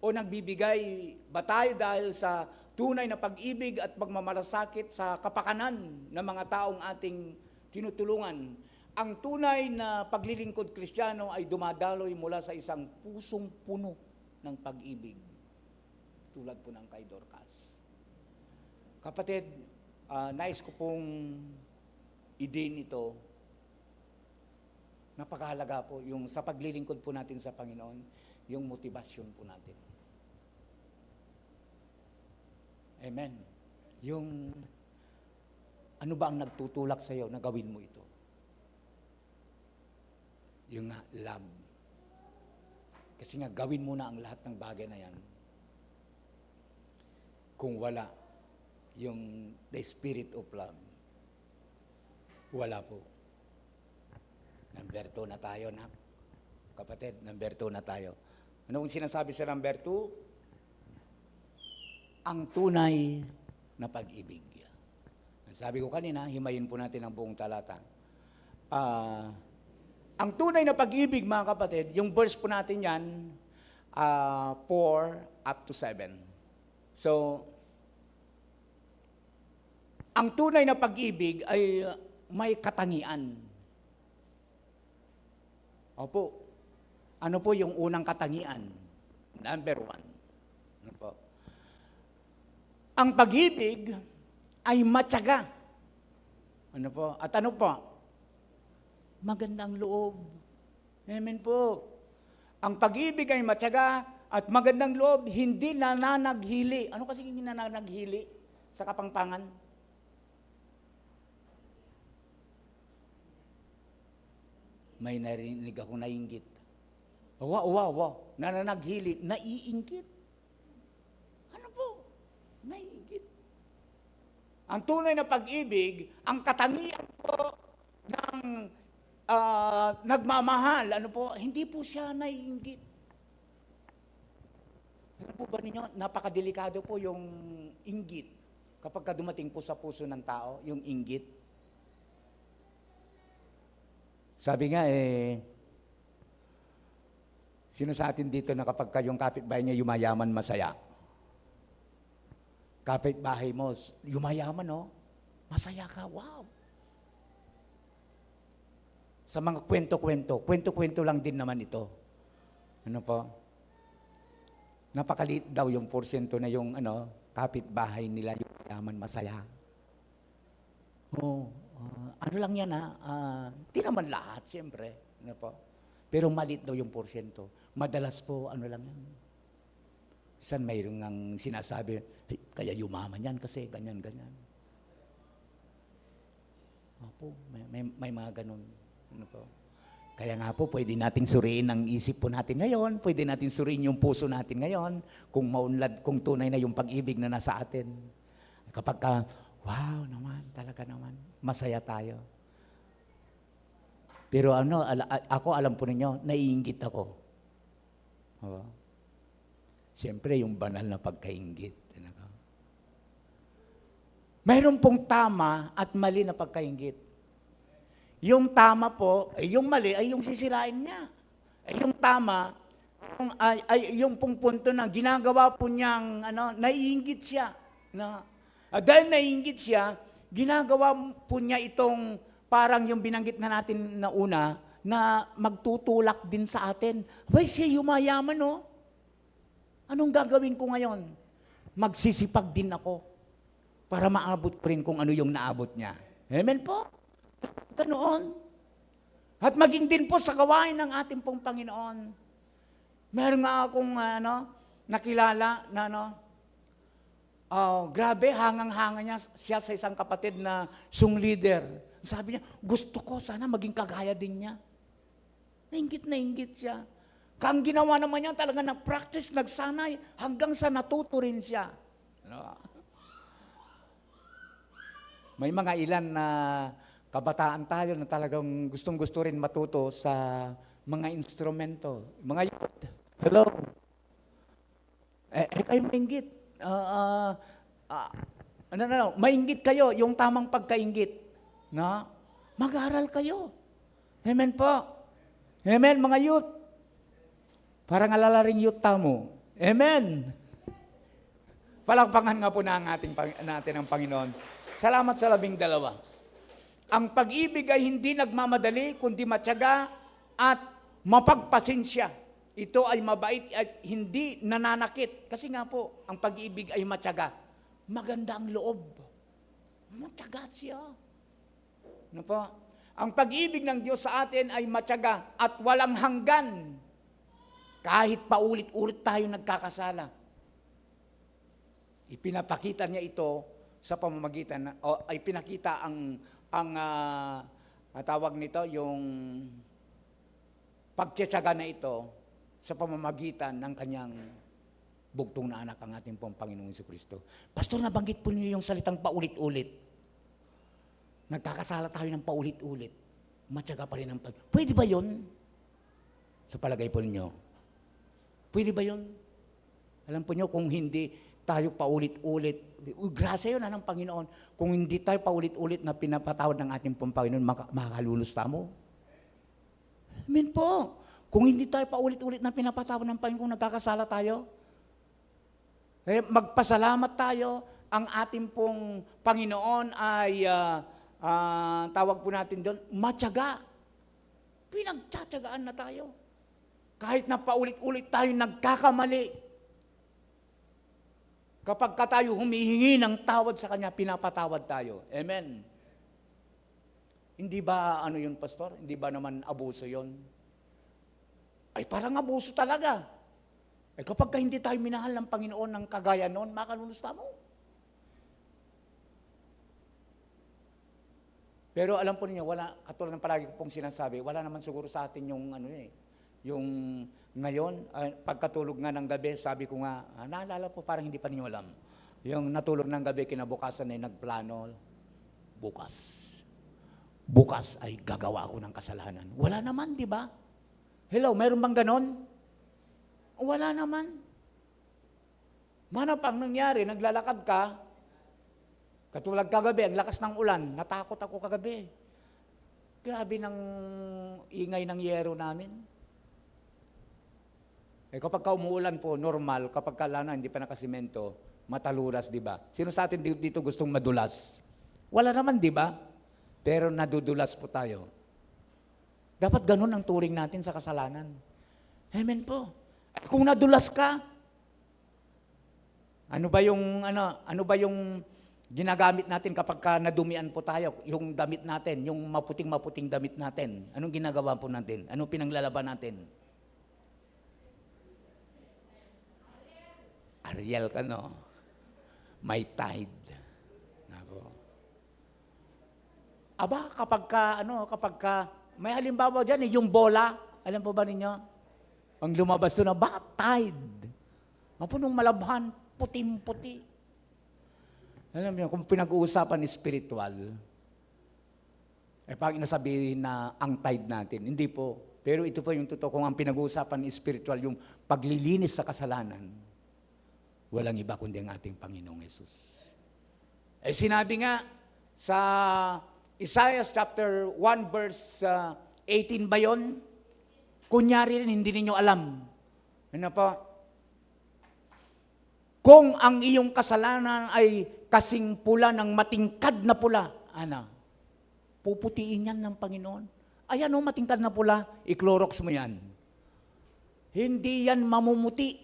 O nagbibigay ba tayo dahil sa tunay na pag-ibig at pagmamalasakit sa kapakanan ng mga taong ating tinutulungan? Ang tunay na paglilingkod Kristiyano ay dumadaloy mula sa isang pusong puno ng pag-ibig. Tulad po ng kay Dorcas. Kapatid, nais ko pong i-din ito. Napakahalaga po yung sa paglilingkod po natin sa Panginoon, yung motibasyon po natin. Amen. Yung ano ba ang nagtutulak sa iyo na gawin mo ito? Yung love. Kasi nga, gawin mo na ang lahat ng bagay na yan. Kung wala yung the spirit of love, wala po. Number 2 na tayo, nak. Kapatid, number 2 na tayo. Ano kung sinasabi sa number 2? Ang tunay na pag-ibig. Sabi ko kanina, himayin po natin ang buong talata. Ang tunay na pag-ibig, mga kapatid, yung verse po natin yan, 4 up to 7. So, ang tunay na pag-ibig ay may katangian. Opo. Ano po yung unang katangian? Number 1. Ano po? Ang pag-ibig ay matyaga. Ano po? At ano po? Magandang loob. Amen po. Ang pag-ibig ay matyaga at magandang loob, hindi nananaghili. Ano kasi hindi nananaghili sa kapangpangan? May narinig akong naiinggit. Wow. Nananaghili, naiinggit. Ano po? Naiinggit. Ang tunay na pag-ibig, ang katangian po ng nagmamahal, hindi po siya naiinggit. Ano po ba ninyo? Napakadelikado po yung inggit. Kapag dumating po sa puso ng tao, yung inggit. Sabi nga sino sa atin dito na kapag yung kapitbahay niya yumayaman, masaya? Kapitbahay mo, yumayaman, no? Masaya ka, wow! Sa mga kwento-kwento lang din naman ito. Ano po? napakaliit daw yung porsyento na yung kapitbahay nila, yung yaman masaya. Ano lang yan di naman lahat, siyempre. Ano po? Pero maliit daw yung porsyento. Madalas po, ano lang yan. Saan mayroong ang sinasabi, "Hey, kaya yumaman yan kasi ganyan-ganyan." Opo, may mga ganun. Ano po? Kaya nga po, pwede nating suriin ang isip po natin ngayon, pwede nating suriin yung puso natin ngayon, kung maunlad, kung tunay na yung pag-ibig na nasa atin. Kapag wow naman, talaga naman, masaya tayo. Pero ako alam po ninyo, naiinggit ako. Oo. Siyempre, yung banal na pagkainggit. Mayroon pong tama at mali na pagkainggit. Yung tama po, yung mali ay yung sisirain niya. Yung tama, yung pong punto na ginagawa po niyang, naiinggit siya. Dahil naiinggit siya, ginagawa po niya itong parang yung binanggit na natin na una, na magtutulak din sa atin. Abay, siya yumayaman, no? Anong gagawin ko ngayon? Magsisipag din ako para maabot ko rin kung ano yung naabot niya. Amen po? Ganoon. At maging din po sa gawain ng ating pong Panginoon. Meron nga akong nakilala na grabe, hangang-hanga siya sa isang kapatid na sung leader. Sabi niya, gusto ko sana maging kagaya din niya. Nainggit siya. Kang ginawa naman niya talaga nag-practice, nagsanay, hanggang sa natuto rin siya. May mga ilan na kabataan tayo na talagang gustong-gusto rin matuto sa mga instrumento. Mga youth, hello. Kayo mainggit. Mainggit kayo, yung tamang pagkainggit. Mag-aaral kayo. Amen po. Amen, mga youth. Parang alala rin youth tamo. Amen. Palakpakan nga po na natin ang Panginoon. Salamat sa 12. Ang pag-ibig ay hindi nagmamadali, kundi matyaga at mapagpasensya. Ito ay mabait at hindi nananakit. Kasi nga po, ang pag-ibig ay matyaga. Maganda ang loob. Matyaga siya. Ano po? Ang pag-ibig ng Diyos sa atin ay matyaga at walang hanggan. Kahit paulit-ulit tayo nagkakasala. Ipinapakita niya ito sa pamamagitan ay pinakita ang tawag nito, yung pagtiyatsaga na ito sa pamamagitan ng kanyang bugtong na anak, ang ating pong Panginoong Jesucristo. Pastor, nabanggit po niyo yung salitang paulit-ulit. Nagkakasala tayo ng paulit-ulit. Matyaga pa rin ang Pwede ba yun? Sa palagay po niyo? Pwede ba yun? Alam po niyo, kung hindi tayo paulit-ulit, grasya yun ng Panginoon. Kung hindi tayo paulit-ulit na pinapatawad ng ating pong Panginoon, makakalulusta mo. Amen po. Kung hindi tayo paulit-ulit na pinapatawad ng Panginoon kung nagkakasala tayo, magpasalamat tayo. Ang ating pong Panginoon ay, tawag po natin doon, matyaga. Pinagtsatsagaan na tayo. Kahit na paulit-ulit tayo nagkakamali. Kapag tayo humihingi ng tawad sa Kanya, pinapatawad tayo. Amen. Hindi ba yun, Pastor? Hindi ba naman abuso yun? Ay, parang abuso talaga. Kapag hindi tayo minahal ng Panginoon ng kagaya noon, makalulusta mo. Pero alam po niyo, katulad ng palagi ko pong sinasabi, wala naman siguro sa atin yung yung ngayon, pagkatulog nga ng gabi, sabi ko nga, naalala po, parang hindi pa ninyo alam. Yung natulog ng gabi, kinabukasan ay nagplano, bukas ay gagawa ako ng kasalanan. Wala naman, di ba? Hello, mayroon bang ganon? Wala naman. Manap ang nangyari, naglalakad ka, katulad kagabi, ang lakas ng ulan, natakot ako kagabi. Grabe ng ingay ng yero namin. Kapag umuulan po, normal, kapag kalana, hindi pa nakasimento, mataluras, di ba? Sino sa atin dito gustong madulas? Wala naman, di ba? Pero nadudulas po tayo. Dapat ganun ang turing natin sa kasalanan. Amen po. Kung nadulas ka, Ano ba yung ginagamit natin kapag ka nadumian po tayo? Yung damit natin, yung maputing-maputing damit natin. Anong ginagawa po natin? Anong pinaglalaban natin? Ariel ka, no? May tide. Nako. Aba, kapag ka, may halimbawa dyan, yung bola, alam po ba ninyo? Ang lumabas doon na, tide. Mapunong malabhan, puting-puti. Alam niyo, kung pinag-uusapan spiritual, pag inasabihin na ang tide natin, hindi po. Pero ito po yung totoo, kung ang pinag-uusapan spiritual, yung paglilinis sa kasalanan, walang iba kundi ang ating Panginoong Yesus. Sinabi nga sa Isaiah chapter 1 verse 18 ba yun? Kunyari rin, hindi ninyo alam. Ano po? Kung ang iyong kasalanan ay kasing pula ng matingkad na pula, puputiin yan ng Panginoon. Ayan o, matingkad na pula, i-Clorox mo yan. Hindi yan mamumuti.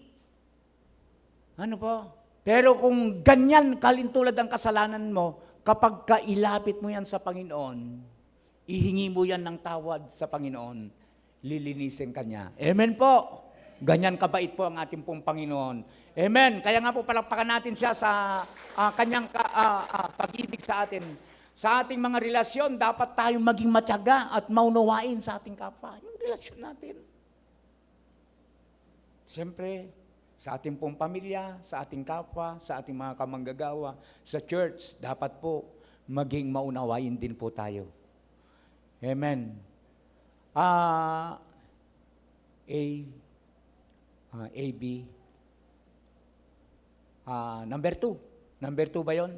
Ano po? Pero kung ganyan kalintulad ang kasalanan mo, kapag kailapit mo yan sa Panginoon, ihingi mo yan ng tawad sa Panginoon, lilinisin ka niya. Amen po. Ganyan kabait po ang ating pong Panginoon. Amen. Kaya nga po palakpakan natin siya sa kanyang pag-ibig sa atin. Sa ating mga relasyon, dapat tayong maging matyaga at maunawain sa ating kapwa. Yung relasyon natin. Siyempre, sa ating pong pamilya, sa ating kapwa, sa ating mga kamanggagawa, sa church, dapat po maging maunawain din po tayo. Amen. AB. Number 2. Number 2 ba yon?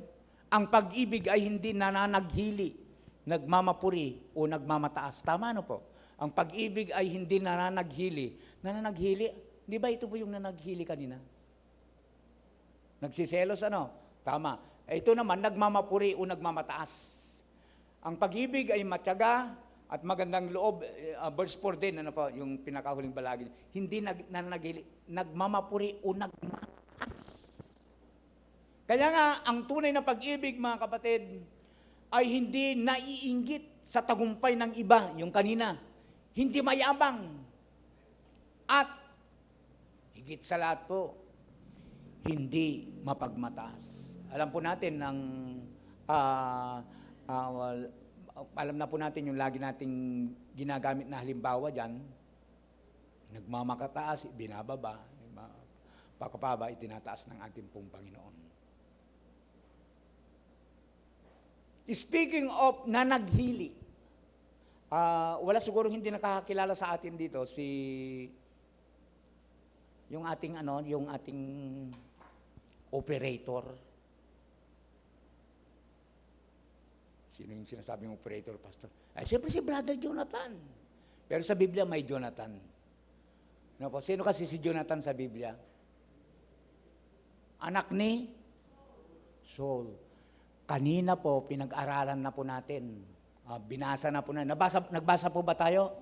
Ang pag-ibig ay hindi nananaghili, nagmamapuri, o nagmamataas. Tama no po? Ang pag-ibig ay hindi nananaghili. Nananaghili? Di ba ito po yung nanaghili kanina? Nagsiselos ano? Tama. Ito naman, nagmamapuri o nagmamataas. Ang pag-ibig ay matyaga at magandang loob. Verse 4 din, ano po, yung pinakahuling balagi. Hindi nananaghili, nagmamapuri o nagmamataas. Kaya nga, ang tunay na pag-ibig, mga kapatid, ay hindi naiinggit sa tagumpay ng iba, yung kanina. Hindi mayabang. At, higit sa lahat po, hindi mapagmataas. Alam po natin, alam na po natin yung lagi nating ginagamit na halimbawa dyan, nagmamakataas, binababa, pakapaba, itinataas ng ating pong Panginoon. Speaking of nanaghili, wala siguro hindi nakakilala sa atin dito yung ating operator. Sino yung sinasabing operator, pastor? Siyempre si Brother Jonathan. Pero sa Biblia may Jonathan. Ano po? Sino kasi si Jonathan sa Biblia? Anak ni Saul. Kanina po, pinag-aralan na po natin. Binasa na po natin. Nagbasa po ba tayo?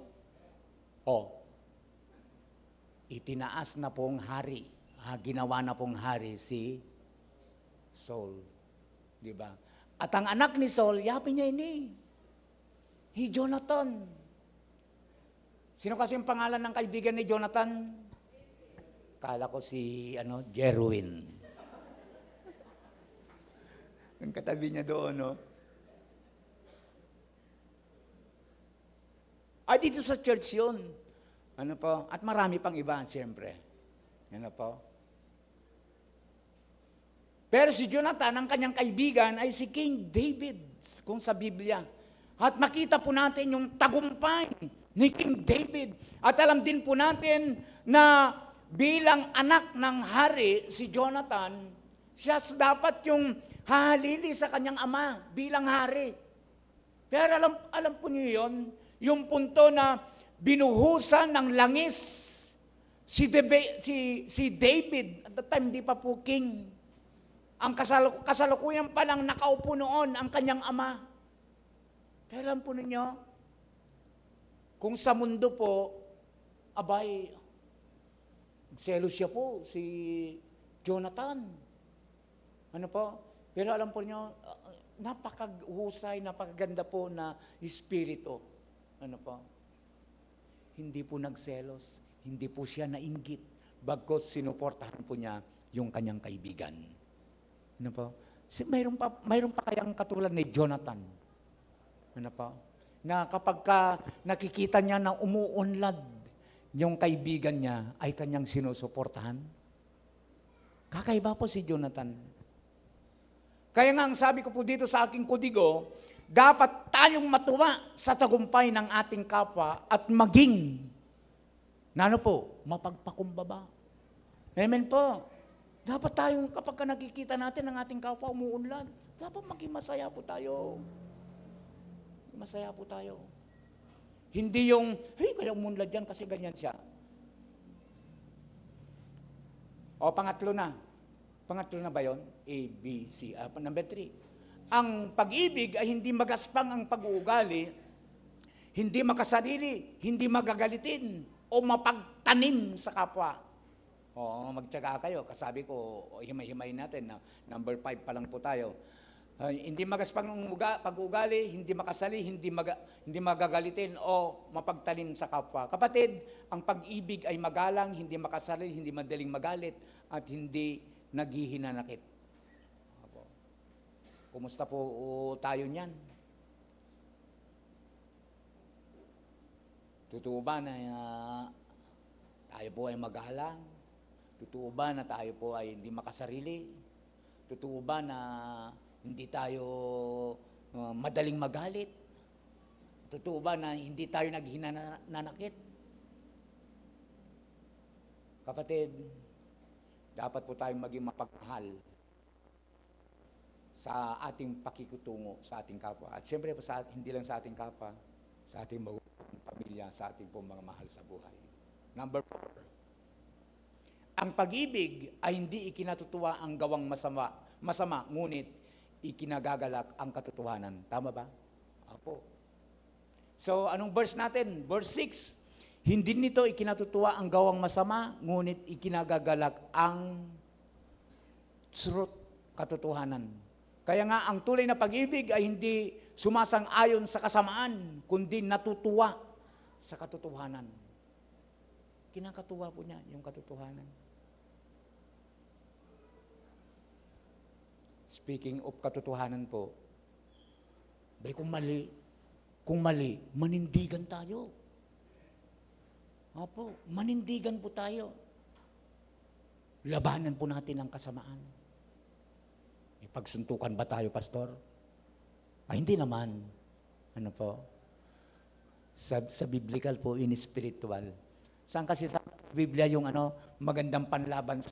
Itinaas na pong hari. Ginawa na pong hari si Saul. Di ba? At ang anak ni Saul, yapi niya ini. Jonathan. Sino kasi ang pangalan ng kaibigan ni Jonathan? Kala ko si Jerwin. Ang katabi niya doon, no? Dito sa church yun. Ano po? At marami pang iba, siyempre. Ano po? Pero si Jonathan, ang kanyang kaibigan, ay si King David, kung sa Biblia. At makita po natin yung tagumpay ni King David. At alam din po natin na bilang anak ng hari, si Jonathan, siya dapat yung hahalili sa kanyang ama bilang hari. Pero alam po niyo yun, yung punto na binuhusan ng langis si David, at that time di pa po king. Ang kasalukuyan pa lang nakaupo noon ang kanyang ama. Pero alam po ninyo, kung sa mundo po, abay, selos siya po, si Jonathan. Ano po? Pero alam po niyo, napakahusay, napakaganda po na espiritu. Ano po? Hindi po nagselos, hindi po siya nainggit, bagkos sinuportahan po niya yung kanyang kaibigan. Ano po? Mayroon pa kayang katulad ni Jonathan. Ano po? Na kapag nakikita niya na umuunlad yung kaibigan niya, ay kanyang sinusuportahan. Kakaiba po si Jonathan. Kaya nga ang sabi ko po dito sa aking kudigo, dapat tayong matuwa sa tagumpay ng ating kapwa at maging, mapagpakumbaba. Amen po. Dapat tayong, kapag nakikita natin ang ating kapwa umuunlad, dapat maging masaya po tayo. Masaya po tayo. Hindi yung, kaya umunlad yan kasi ganyan siya. O, pangatlo na. Pangatlo na ba yun? A, B, C. Number 3. Ang pag-ibig ay hindi magaspang ang pag-uugali, hindi makasarili, hindi magagalitin, o mapagtanim sa kapwa. O, magtyaga kayo. Kasabi ko, himay-himay natin na number 5 pa lang po tayo. Hindi magaspang ang pag-uugali, hindi makasali, hindi magagalitin o mapagtanim sa kapwa. Kapatid, ang pag-ibig ay magalang, hindi makasali, hindi madaling magalit, at hindi naghihinanakit. Kumusta po tayo niyan? Totoo ba na tayo po ay magalang? Totoo ba na tayo po ay hindi makasarili? Totoo ba na hindi tayo madaling magalit? Totoo ba na hindi tayo naghinanakit? Kapatid, dapat po tayong maging mapagmahal sa ating pakikutungo sa ating kapwa. At siyempre po hindi lang sa ating kapwa, sa ating pamilya, sa ating pong mga mahal sa buhay. Number 4. Ang pag-ibig ay hindi ikinatutuwa ang gawang masama, ngunit ikinagagalak ang katotohanan. Tama ba? Apo. So, anong verse natin? Verse 6. Hindi nito ikinatutuwa ang gawang masama, ngunit ikinagagalak ang truth, katotohanan. Kaya nga, ang tunay na pag-ibig ay hindi sumasang-ayon sa kasamaan, kundi natutuwa sa katotohanan. Kinakatuwa po niya yung katotohanan. Speaking of katotohanan po, kung mali, manindigan tayo. Opo, manindigan po tayo. Labanan po natin ang kasamaan. Ipagsuntukan ba tayo, pastor? Ay, hindi naman. Ano po? Sa biblical po, in spiritual. Saan kasi sa Biblia yung magandang panlaban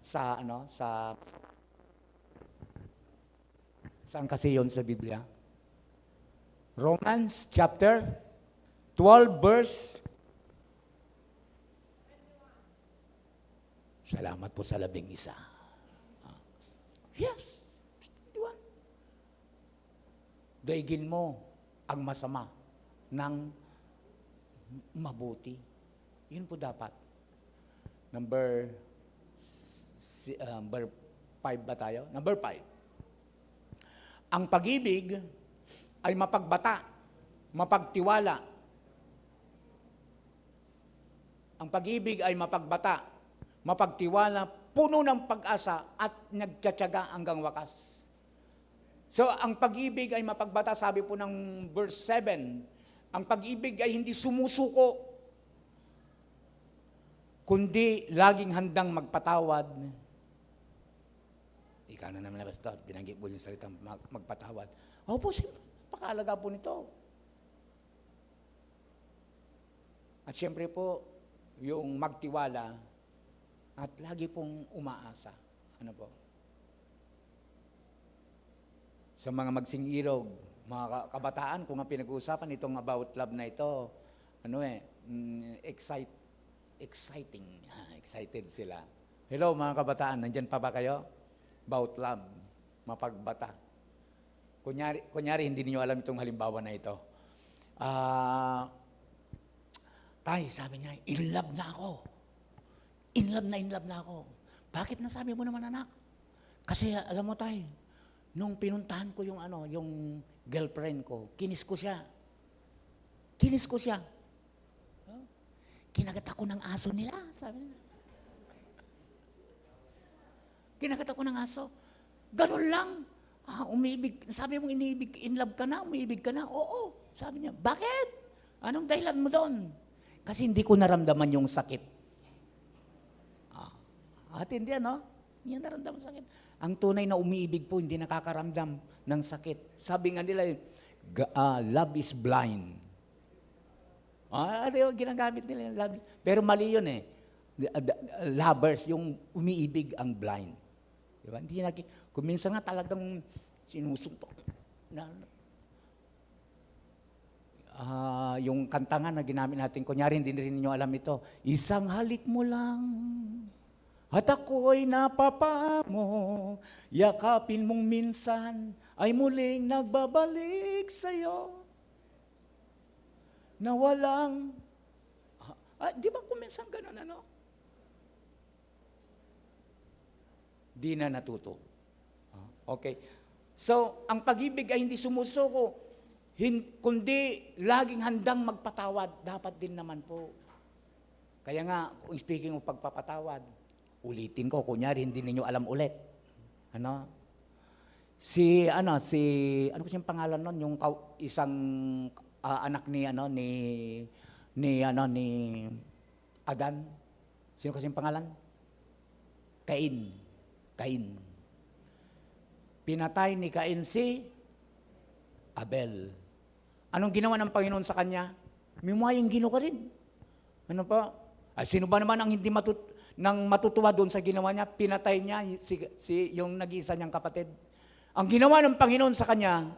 saan kasi yon sa Biblia? Romans chapter 12 verse. Salamat po sa 11. Yes. 21. Daigin mo ang masama ng mabuti. Yun po dapat. Number 5 ba tayo? Number 5. Ang pag-ibig ay mapagbata, mapagtiwala. Ang pag-ibig ay mapagbata, mapagtiwala, puno ng pag-asa at nagtsatsaga hanggang wakas. So, ang pag-ibig ay mapagbata, sabi po ng verse 7, ang pag-ibig ay hindi sumusuko, kundi laging handang magpatawad. Ikaw na naman, Pastor, binanggit mo yung salitang magpatawad. Opo, siyempre, pakalaga po nito. At siyempre po, yung magtiwala at lagi pong umaasa. Ano po? Sa mga magsing-irog, mga kabataan, kung ang pinag-uusapan itong about love na ito, exciting. Excited sila. Hello mga kabataan, nandyan pa ba kayo? About love, mapagbata. Kunyari hindi niyo alam itong halimbawa na ito. Tay, sabi niya, in love na ako. In love na ako. Bakit nasabi mo naman, anak? Kasi alam mo tayo, nung pinuntahan ko yung yung girlfriend ko, kinis ko siya. Kinis ko siya. Oh, kinagat ako ng aso nila, sabi nila. Kinagat ako ng aso. Ganun lang. Umiibig. Sabi mong iniibig, in love ka na, umiibig ka na. Oo. Sabi niya, bakit? Anong dahilan mo doon? Kasi hindi ko naramdaman yung sakit. At hindi Hindi naramdaman sakit. Ang tunay na umiibig po, hindi nakakaramdam ng sakit. Sabi nga nila, love is blind. Ginagamit nila yung love. Pero mali yun eh. Lovers, yung umiibig ang blind. Diba? Kung minsan nga talagang sinusuntok. Yung kanta nga na ginamit natin, kunyari hindi rin ninyo alam ito, isang halik mo lang, at ako'y napapamo, yakapin mong minsan, ay muling nagbabalik sa'yo, na walang, di ba kung minsan ganun, Di na natuto. Okay. So, ang pag-ibig ay hindi sumusuko, kundi laging handang magpatawad. Dapat din naman po. Kaya nga, kung speaking of pagpapatawad, ulitin ko, kunyari, hindi ninyo alam ulit. Ano ko siyang pangalan nun, yung isang anak ni Adan. Sino kasi yung pangalan? Cain. Pinatay ni Cain si Abel. Anong ginawa ng Panginoon sa kanya? Mimuhayang gino ka rin. Ano pa? Sino ba naman ang hindi matutuwa doon sa ginawa niya? Pinatay niya yung nag-iisa niyang kapatid. Ang ginawa ng Panginoon sa kanya,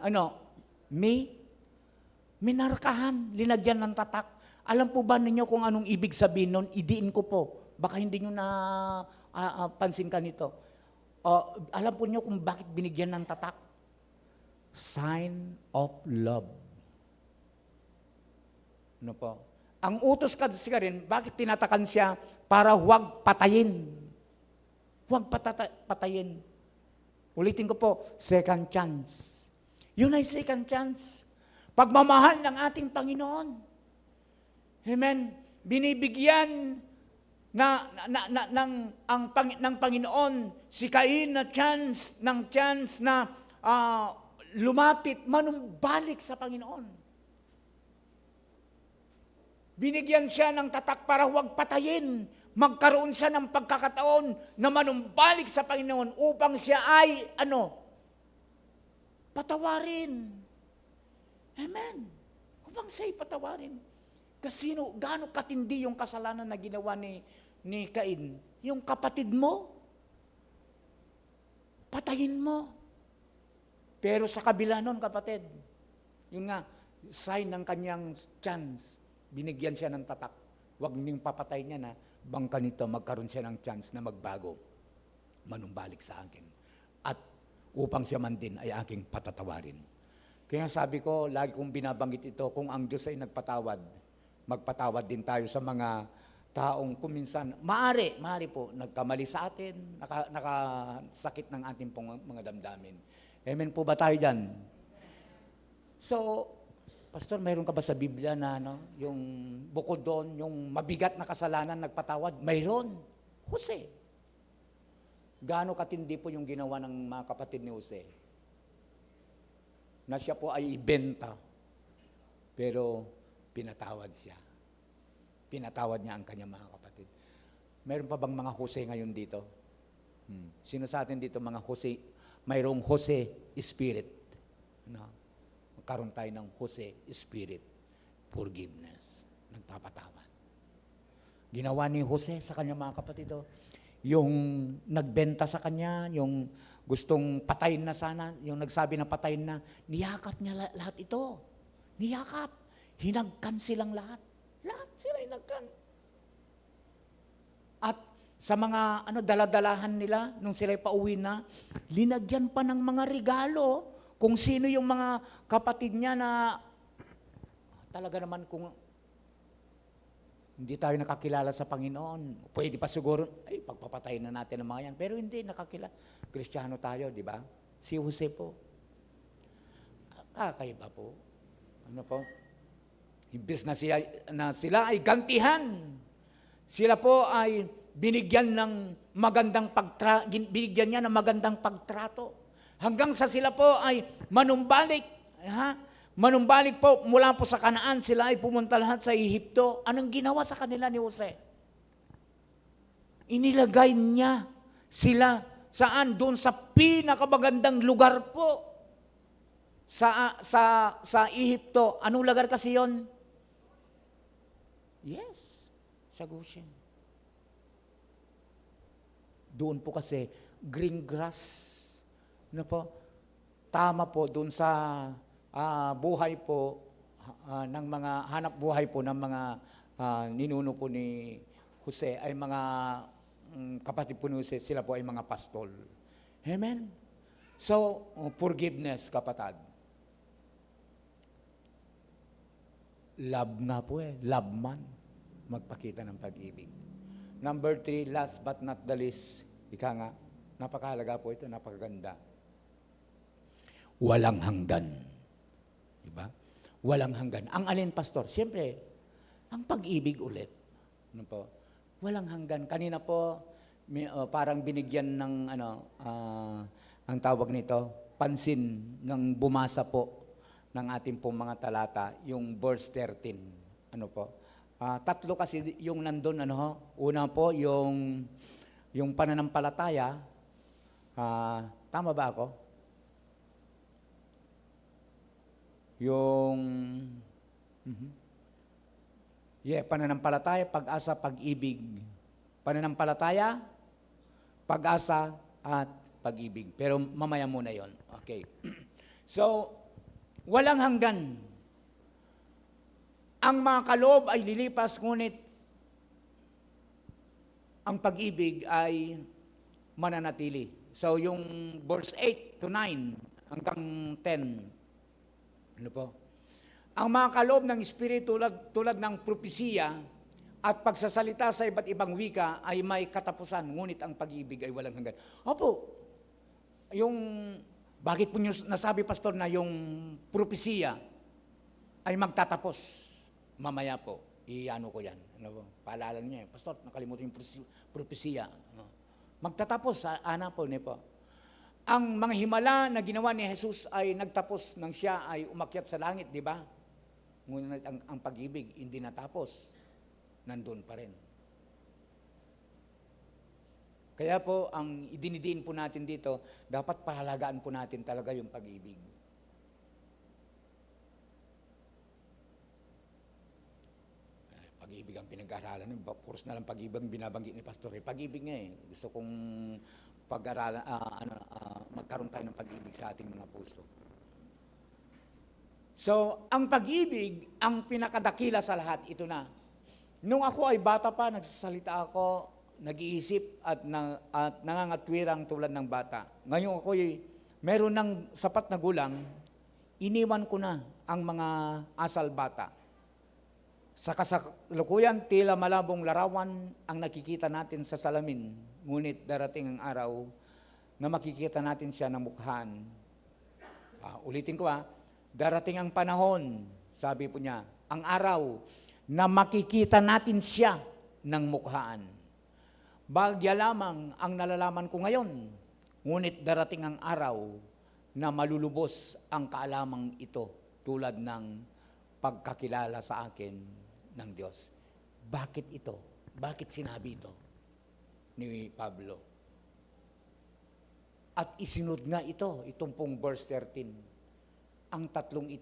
minarkahan, linagyan ng tatak. Alam po ba ninyo kung anong ibig sabihin nun? Idiin ko po. Baka hindi nyo na pansin ka nito. Alam po niyo kung bakit binigyan ng tatak? Sign of love. Ano po? Ang utos kasi rin, bakit tinatakan siya? Para huwag patayin. Huwag patayin. Ulitin ko po, second chance. Yun ay second chance. Pagmamahal ng ating Panginoon. Amen. Binibigyan ng Panginoon si Cain na chance na lumapit, manumbalik sa Panginoon. Binigyan siya ng tatak para huwag patayin. Magkaroon siya ng pagkakataon na manumbalik sa Panginoon upang siya ay, patawarin. Amen. Upang siya ay patawarin. Kasi gaano katindi yung kasalanan na ginawa ni Cain? Yung kapatid mo, patayin mo. Pero sa kabila nun, kapatid, yun nga, sign ng kanyang chance, binigyan siya ng tatak. Huwag niyong papatay niya na bangka nito, magkaroon siya ng chance na magbago, manumbalik sa akin. At upang siya man din ay aking patatawarin. Kaya sabi ko, lagi kong binabanggit ito, kung ang Diyos ay nagpatawad, magpatawad din tayo sa mga taong kuminsan, maari po, nagkamali sa atin, nakasakit ng ating mga damdamin. Amen po ba tayo dyan? So, Pastor, mayroon ka ba sa Biblia na yung bukod doon, yung mabigat na kasalanan, nagpatawad? Mayroon. Jose. Gaano katindi po yung ginawa ng mga kapatid ni Jose? Na siya po ay ibenta. Pero, pinatawad siya. Pinatawad niya ang kanyang mga kapatid. Mayroon pa bang mga Jose ngayon dito? Sino sa atin dito mga Jose? Mayroong Jose Spirit. Magkaroon tayo ng Jose Spirit. Forgiveness. Nagpapatawad. Ginawa ni Jose sa kanyang mga kapatid. Yung nagbenta sa kanya, yung gustong patayin na sana, yung nagsabi na patayin na, niyakap niya lahat ito. Niyakap. Hinagkan silang lahat. Lahat sila hinagkan. At sa mga daladalahan nila, nung sila'y pauwi na, linagyan pa ng mga regalo kung sino yung mga kapatid niya na talaga naman kung Hindi tayo nakakilala sa Panginoon. Pwede pa siguro, ay, pagpapatayin na natin ang mga yan. Pero hindi, nakakilala. Kristiyano tayo, di ba? Si Jose po. Kakaiba po. Ano po? Imbes na sila ay gantihan. Sila po ay binigyan niya ng magandang pagtrato. Hanggang sa sila po ay manumbalik. Manumbalik po mula po sa Kanaan, sila ay pumunta lahat sa Ehipto. Anong ginawa sa kanila ni Jose? Inilagay niya sila saan? Doon sa pinakamagandang lugar po. Sa Ehipto. Anong lugar kasi yon? Yes, sa Goshen. Doon po kasi green grass. Ano po? Tama po doon sa buhay po ng mga hanap buhay po ng mga ninuno po ni Jose ay mga kapatid po ni Jose, sila po ay mga pastol. Amen? So, forgiveness, kapatid. Love nga po love man. Magpakita ng pag-ibig. Number 3, last but not the least, ika nga, napakahalaga po ito, napakaganda. Walang hanggan. Diba? Walang hanggan. Ang alin, pastor? Siyempre, ang pag-ibig ulit. Ano po? Walang hanggan. Kanina po, parang binigyan ng, ang tawag nito, pansin ng bumasa po ng ating pong mga talata, yung verse 13. Ano po? Tatlo kasi yung nandun, una po, yung pananampalataya, tama ba ako? Pananampalataya, pag-asa, pag-ibig. Pananampalataya, pag-asa, at pag-ibig. Pero mamaya muna yon. Okay. So, walang hanggan. Ang mga kaloob ay lilipas, ngunit ang pag-ibig ay mananatili. So, yung verse 8 to 9 hanggang 10, ano po? Ang mga kaloob ng Espiritu tulad ng propesiya at pagsasalita sa iba't ibang wika ay may katapusan, ngunit ang pag-ibig ay walang hanggan. Opo, bakit po nyo nasabi, pastor, na yung propesiya ay magtatapos? Mamaya po, ko yan. Ano po? Paalala niya, pastor, nakalimutan yung propesiya. Magtatapos, po, po. Ang mga himala na ginawa ni Jesus ay nagtapos nang siya ay umakyat sa langit, di ba? Ngunit ang pag-ibig hindi natapos. Nandun pa rin. Kaya po, ang idinidiin po natin dito, dapat pahalagaan po natin talaga yung pag-ibig. Pag-ibig ang pinag-aaralan. Puros na lang pag-ibig binabanggit ni Pastor. Pag-ibig nga Gusto kong pag-aralan, magkaroon tayo ng pag-ibig sa ating mga puso. So, ang pag-ibig, ang pinakadakila sa lahat, ito na. Nung ako ay bata pa, nagsasalita ako, nag-iisip at nangangatwirang tulad ng bata. Ngayon ako meron ng sapat na gulang, iniwan ko na ang mga asal bata. Sa kasalukuyan, tila malabong larawan ang nakikita natin sa salamin. Ngunit darating ang araw na makikita natin siya ng mukhaan. Ulitin ko darating ang panahon, sabi po niya, ang araw na makikita natin siya ng mukhaan. Bagya lamang ang nalalaman ko ngayon, ngunit darating ang araw na malulubos ang kaalamang ito tulad ng pagkakilala sa akin ng Diyos. Bakit ito? Bakit sinabi ito ni Pablo? At isinod nga itong pong verse 13. Ang tatlong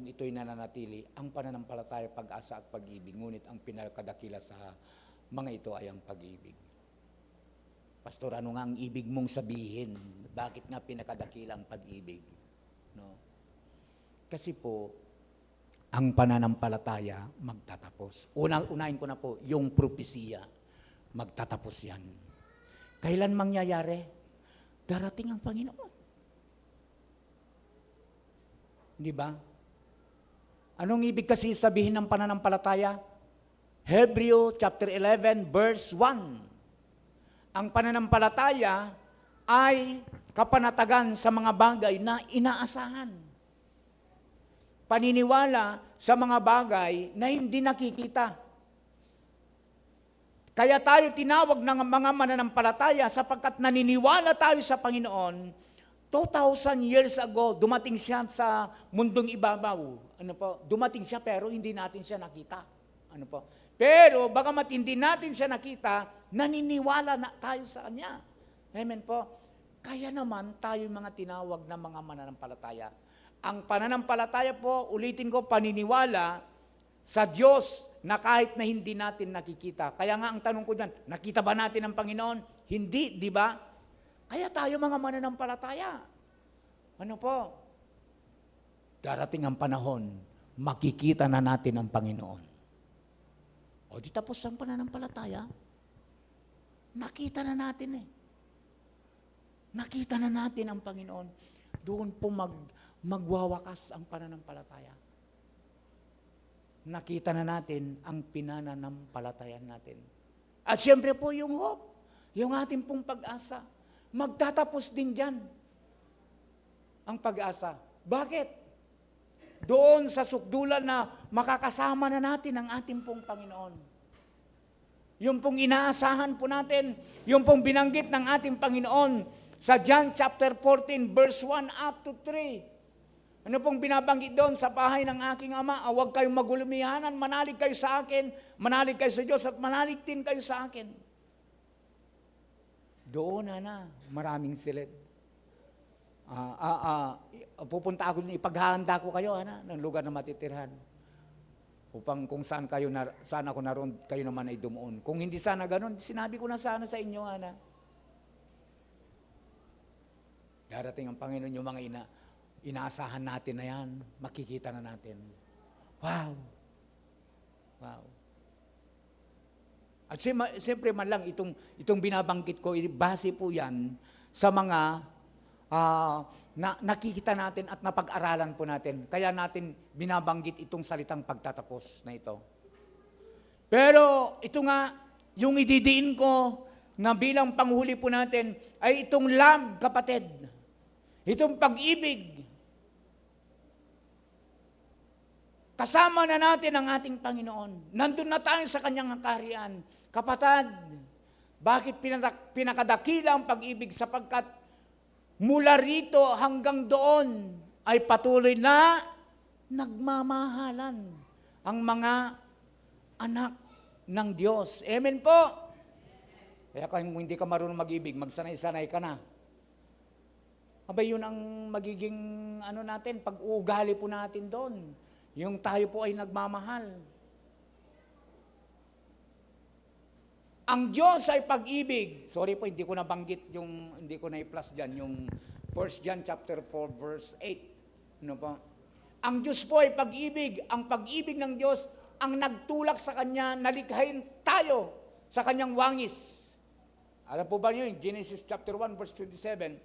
ito'y nananatili, ang pananampalataya, pag-asa at pag-ibig. Ngunit ang pinakadakila sa mga ito ay ang pag-ibig. Pastor, ano nga ang ibig mong sabihin? Bakit nga pinakadakila ang pag-ibig? No? Kasi po, ang pananampalataya magtatapos. Unahin ko na po, yung propesiya, magtatapos yan. Kailan mangyayari? Darating ang Panginoon. Di ba? Anong ibig kasi sabihin ng pananampalataya? Hebreo chapter 11 verse 1. Ang pananampalataya ay kapanatagan sa mga bagay na inaasahan. Paniniwala sa mga bagay na hindi nakikita. Kaya tayo tinawag ng mga mananampalataya sapagkat naniniwala tayo sa Panginoon. 2,000 years ago, dumating siya sa mundong ibabaw. Ano po? Dumating siya pero hindi natin siya nakita. Ano po? Pero bagamat hindi natin siya nakita, naniniwala na tayo sa Kanya. Amen po. Kaya naman tayo mga tinawag na mga mananampalataya. Ang pananampalataya po, ulitin ko, paniniwala sa Diyos na kahit na hindi natin nakikita. Kaya nga ang tanong ko dyan, nakita ba natin ang Panginoon? Hindi, di ba? Kaya tayo mga mananampalataya. Ano po? Darating ang panahon, makikita na natin ang Panginoon. O di tapos ang pananampalataya, nakita na natin eh. Nakita na natin ang Panginoon. Doon po magwawakas ang pananampalataya. Nakita na natin ang pinananampalatayan natin. At siyempre po yung hope, yung ating pong pag-asa. Magtatapos din dyan ang pag-asa. Bakit? Doon sa sukdulan na makakasama na natin ang ating pong Panginoon. Yung pong inaasahan po natin, yung pong binanggit ng ating Panginoon sa John chapter 14 verse 1 up to 3. Ano pong binabanggit doon sa bahay ng aking Ama? Huwag kayong magulumihanan, manalig kayo sa akin, manalig kayo sa Diyos at manalig din kayo sa akin. Doon na, maraming silid. Pupunta ako, ipaghahanda ko kayo ng lugar na matitirhan. Upang kung saan ako naroon, kayo naman ay dumuon. Kung hindi sana ganun, sinabi ko na sana sa inyo, Darating ang Panginoon yung mga inaasahan natin na yan, makikita na natin. Wow! Wow! At siyempre man lang, itong binabanggit ko, base po yan sa mga nakikita natin at napag-aralan po natin. Kaya natin binabanggit itong salitang pagtatapos na ito. Pero ito nga, yung ididiin ko na bilang panghuli po natin, ay itong love, kapatid. Itong pag-ibig. Kasama na natin ang ating Panginoon. Nandun na tayo sa Kanyang kaharian. Kapatid, bakit pinakadakila ang pag-ibig? Sapagkat mula rito hanggang doon ay patuloy na nagmamahalan ang mga anak ng Diyos. Amen po? Kaya kung hindi ka marunong mag-ibig, magsanay-sanay ka na. Abay, yun ang magiging natin, pag-uugali po natin doon. Yung tayo po ay nagmamahal. Ang Diyos ay pag-ibig. Sorry po, hindi ko nabanggit hindi ko na-plus dyan, yung 1 John chapter 4 verse 8. Ano po? Ang Diyos po ay pag-ibig. Ang pag-ibig ng Diyos ang nagtulak sa Kanya, nalikhain tayo sa Kanyang wangis. Alam po ba niyo, Genesis chapter 1 verse 27.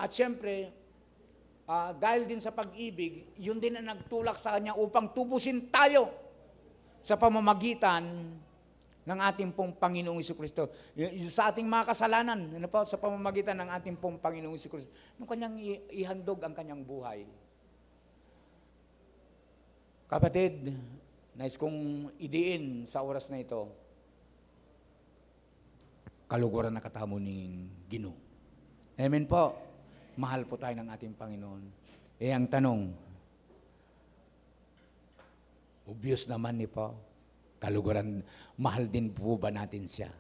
At siyempre, dahil din sa pag-ibig, yun din ang nagtulak sa Kanya upang tubusin tayo sa pamamagitan ng ating pong Panginoong Jesucristo. Sa ating mga kasalanan, sa pamamagitan ng ating pong Panginoong Jesucristo, nung Kanyang ihandog ang Kanyang buhay. Kapatid, nais kong idiin sa oras na ito, kaluguran na katamo ng Ginoo. Amen po. Mahal po tayo ng ating Panginoon. Ang tanong, obvious naman po, kaluguran, mahal din po ba natin siya?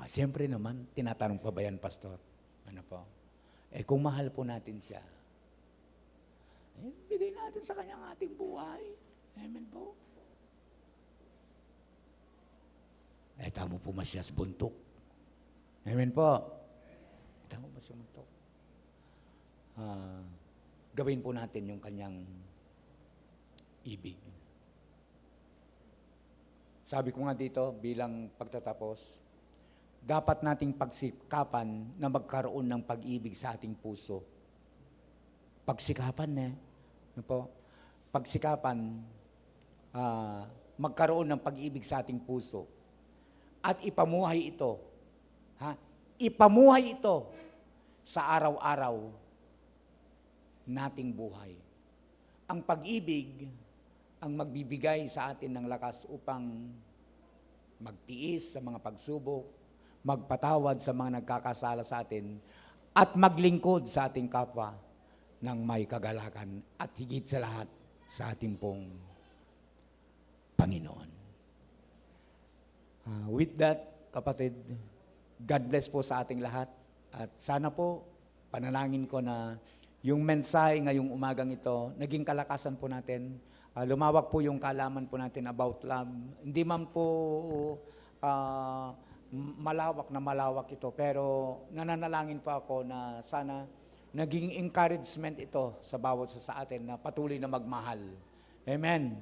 Siyempre naman, tinatanong pa ba yan, Pastor? Ano po? Kung mahal po natin siya, bigay natin sa Kanyang ating buhay. Amen po. Tamo po masyas buntok. Amen po. Tamo masyas buntok. Gawin po natin yung Kanyang ibig. Sabi ko nga dito, bilang pagtatapos, dapat nating pagsikapan na magkaroon ng pag-ibig sa ating puso. Pagsikapan Ano po? Pagsikapan magkaroon ng pag-ibig sa ating puso at ipamuhay ito. Ipamuhay ito sa araw-araw nating buhay. Ang pag-ibig ang magbibigay sa atin ng lakas upang magtiis sa mga pagsubok, magpatawad sa mga nagkakasala sa atin, at maglingkod sa ating kapwa ng may kagalakan at higit sa lahat sa ating pong Panginoon. With that, kapatid, God bless po sa ating lahat at sana po, panalangin ko na yung mensahe ngayong umagang ito, naging kalakasan po natin. Lumawak po yung kaalaman po natin about love. Hindi man po malawak ito, pero nananalangin po ako na sana naging encouragement ito sa bawat sa atin na patuloy na magmahal. Amen.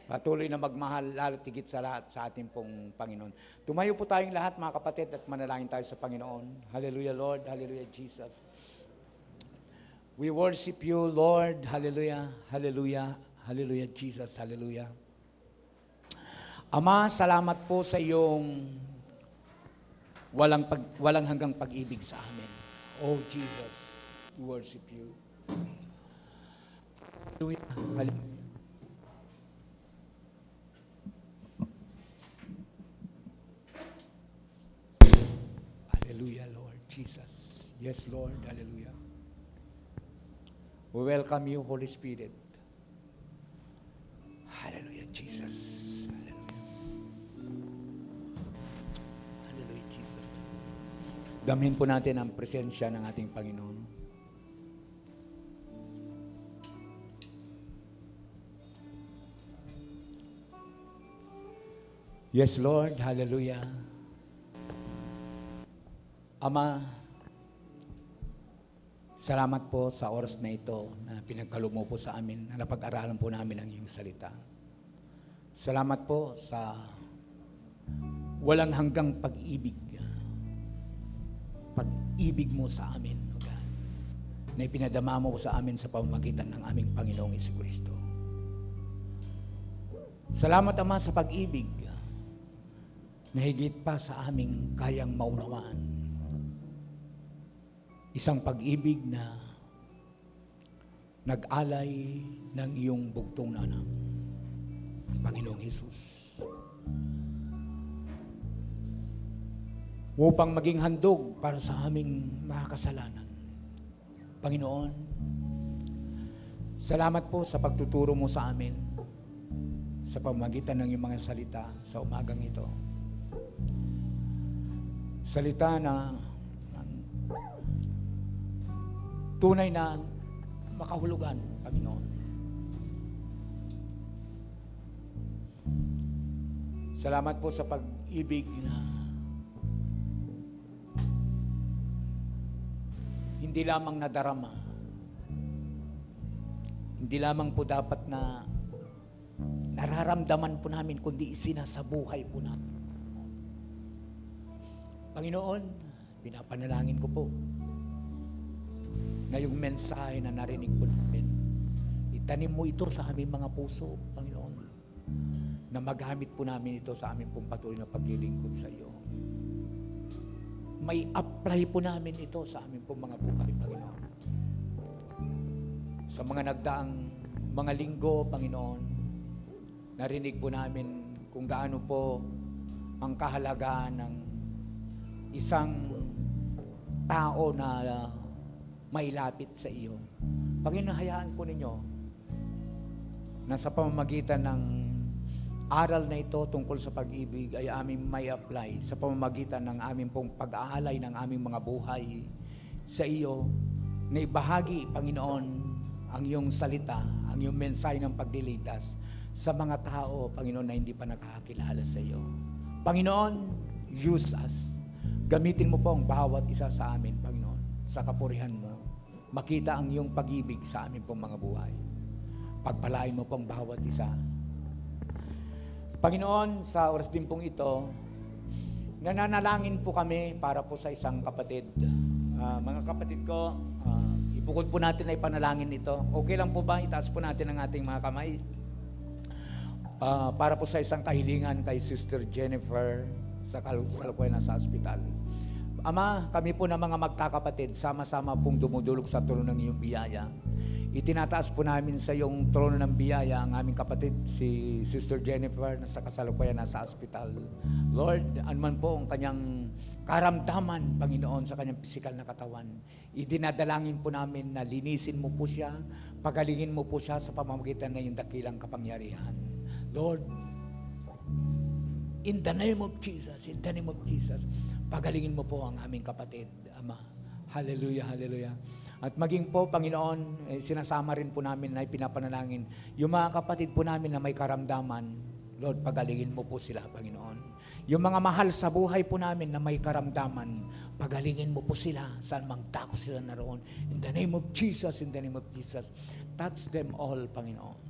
Patuloy na magmahal, lalo't higit sa lahat sa ating pong Panginoon. Tumayo po tayong lahat mga kapatid at manalangin tayo sa Panginoon. Hallelujah Lord, hallelujah Jesus. We worship you Lord, hallelujah, hallelujah, hallelujah Jesus, hallelujah. Ama, salamat po sa iyong walang hanggang pag-ibig sa amin. Oh Jesus, we worship you. Hallelujah, hallelujah. Hallelujah, Lord Jesus. Yes, Lord, hallelujah. We welcome you, Holy Spirit. Hallelujah, Jesus. Hallelujah. Hallelujah, Jesus. Damhin po natin ang presensya ng ating Panginoon. Yes, Lord. Hallelujah. Ama, salamat po sa oras na ito na pinagkaloob mo po sa amin, na napag-aralan po namin ang iyong salita. Salamat po sa walang hanggang pag-ibig. Pag-ibig mo sa amin, O God, na ipinadama mo sa amin sa pamamagitan ng aming Panginoong Jesucristo. Salamat, Ama, sa pag-ibig na higit pa sa aming kayang maunawaan. Isang pag-ibig na nag-alay ng iyong bugtong na anak, Panginoong Hesus. Upang maging handog para sa aming mga kasalanan. Panginoon, salamat po sa pagtuturo mo sa amin sa pamamagitan ng iyong mga salita sa umagang ito. Salita na tunay na makahulugan, Panginoon. Salamat po sa pag-ibig na hindi lamang nadarama, hindi lamang po dapat na nararamdaman po namin, kundi isinasabuhay po namin. Panginoon, pinapanalangin ko po na yung mensahe na narinig po namin, itanim mo ito sa aming mga puso, Panginoon, na magamit po namin ito sa aming pong patuloy na paglilingkod sa iyo. May apply po namin ito sa aming pong mga buhay, Panginoon. Sa mga nagdaang mga linggo, Panginoon, narinig po namin kung gaano po ang kahalagaan ng isang tao na mailapit sa iyo. Panginoon, hayaan po ninyo na sa pamamagitan ng aral na ito tungkol sa pag-ibig ay aming may apply sa pamamagitan ng aming pong pag-aalay ng aming mga buhay sa iyo, na ibahagi, Panginoon, ang iyong salita, ang iyong mensahe ng pagliligtas sa mga tao, Panginoon, na hindi pa nakakakilala sa iyo. Panginoon, use us. Gamitin mo po ang bawat isa sa amin, Panginoon, sa kapurihan mo. Makita ang iyong pag-ibig sa amin pong mga buhay. Pagpalain mo pong bawat isa. Panginoon, sa oras din pong ito, nananalangin po kami para po sa isang kapatid. Mga kapatid ko, ibukod po natin na ipanalangin ito. Okay lang po ba? Itaas po natin ang ating mga kamay. para po sa isang kahilingan kay Sister Jennifer sa kalukuyan sa ospital. Ama, kami po na mga magkakapatid, sama-sama pong dumudulog sa trono ng iyong biyaya. Itinataas po namin sa iyong trono ng biyaya ang aming kapatid, si Sister Jennifer, na sa kasalukuyan nasa ospital. Lord, anuman po ang kanyang karamdaman, Panginoon, sa kanyang pisikal na katawan, idinadalangin po namin na linisin mo po siya, pagalingin mo po siya sa pamamagitan ng iyong dakilang kapangyarihan. Lord, in the name of Jesus, pagalingin mo po ang aming kapatid, Ama. Hallelujah, hallelujah. At maging po, Panginoon, sinasama rin po namin na ipinapanalangin yung mga kapatid po namin na may karamdaman. Lord, pagalingin mo po sila, Panginoon. Yung mga mahal sa buhay po namin na may karamdaman, pagalingin mo po sila, saan mang tako sila naroon. In the name of Jesus, touch them all, Panginoon.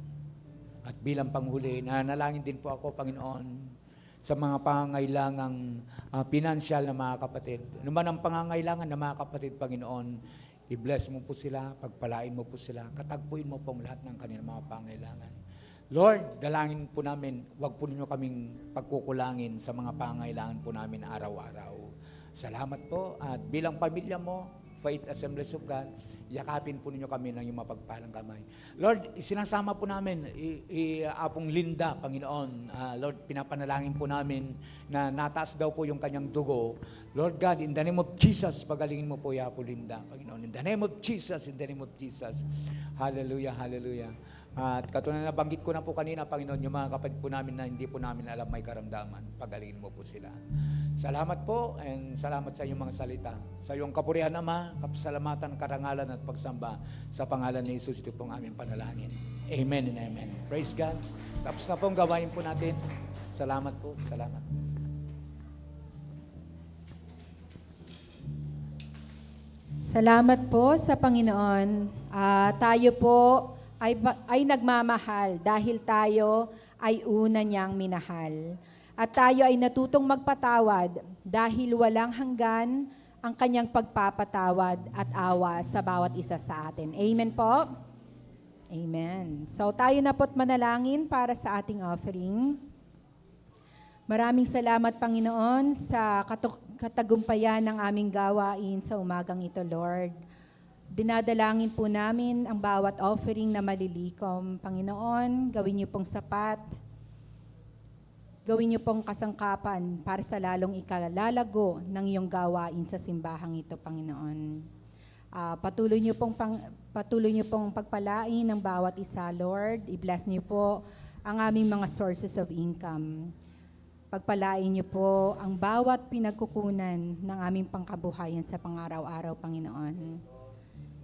At bilang panghuli, nanalangin din po ako, Panginoon, sa mga pangangailangang pinansyal na mga kapatid. Ano man ang pangangailangan ng mga kapatid, Panginoon, i-bless mo po sila, pagpalain mo po sila, katagpuin mo po lahat ng kanilang mga pangangailangan. Lord, dalangin po namin, huwag po ninyo kaming pagkukulangin sa mga pangangailangan po namin araw-araw. Salamat po at bilang pamilya mo, Faith Assemblies of God, yakapin po ninyo kami ng iyong mapagpalang kamay. Lord, sinasama po namin, Apong Linda, Panginoon. Lord, pinapanalangin po namin na nataas daw po yung kanyang dugo. Lord God, in the name of Jesus, pagalingin mo po Apong Linda, Panginoon. In the name of Jesus. Hallelujah, hallelujah. At katulad na nabanggit ko na po kanina, Panginoon, yung mga kapatid po namin na hindi po namin alam may karamdaman, pagalingin mo po sila. Salamat po and salamat sa iyong mga salita. Sa iyong kapurihan, Ama, kapasalamatan, karangalan at pagsamba sa pangalan ni Jesus, ito pong aming panalangin. Amen and amen. Praise God. Tapos na pong gawain po natin. Salamat po. Salamat. Salamat po sa Panginoon. Tayo po ay nagmamahal dahil tayo ay una niyang minahal. At tayo ay natutong magpatawad dahil walang hanggan ang kanyang pagpapatawad at awa sa bawat isa sa atin. Amen po? Amen. So tayo na po't manalangin para sa ating offering. Maraming salamat, Panginoon, sa katagumpayan ng aming gawain sa umagang ito, Lord. Dinadalangin po namin ang bawat offering na malilikom. Panginoon, gawin niyo pong sapat. Gawin niyo pong kasangkapan para sa lalong ikalalago ng iyong gawain sa simbahang ito, Panginoon. Patuloy niyo pong pagpalain ng bawat isa, Lord. I-bless niyo po ang aming mga sources of income. Pagpalain niyo po ang bawat pinagkukunan ng aming pangkabuhayan sa pang-araw-araw, Panginoon.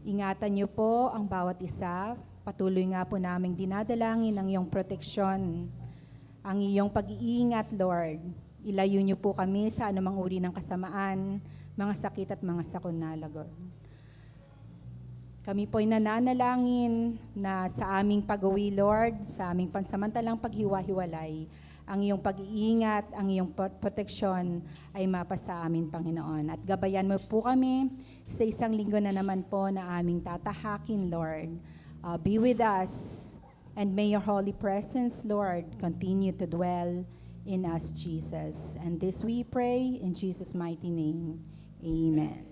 Ingatan niyo po ang bawat isa. Patuloy nga po naming dinadalangin ang iyong proteksyon, ang iyong pag-iingat, Lord. Ilayo niyo po kami sa anumang uri ng kasamaan, mga sakit at mga sakuna, Lord. Kami po'y nananalangin na sa aming pag-uwi, Lord, sa aming pansamantalang paghiwa-hiwalay, ang iyong pag-iingat, ang iyong proteksyon ay mapasa amin, Panginoon. At gabayan mo po kami sa isang linggo na naman po na aming tatahakin, Lord. Be with us. And may your holy presence, Lord, continue to dwell in us, Jesus. And this we pray in Jesus' mighty name. Amen.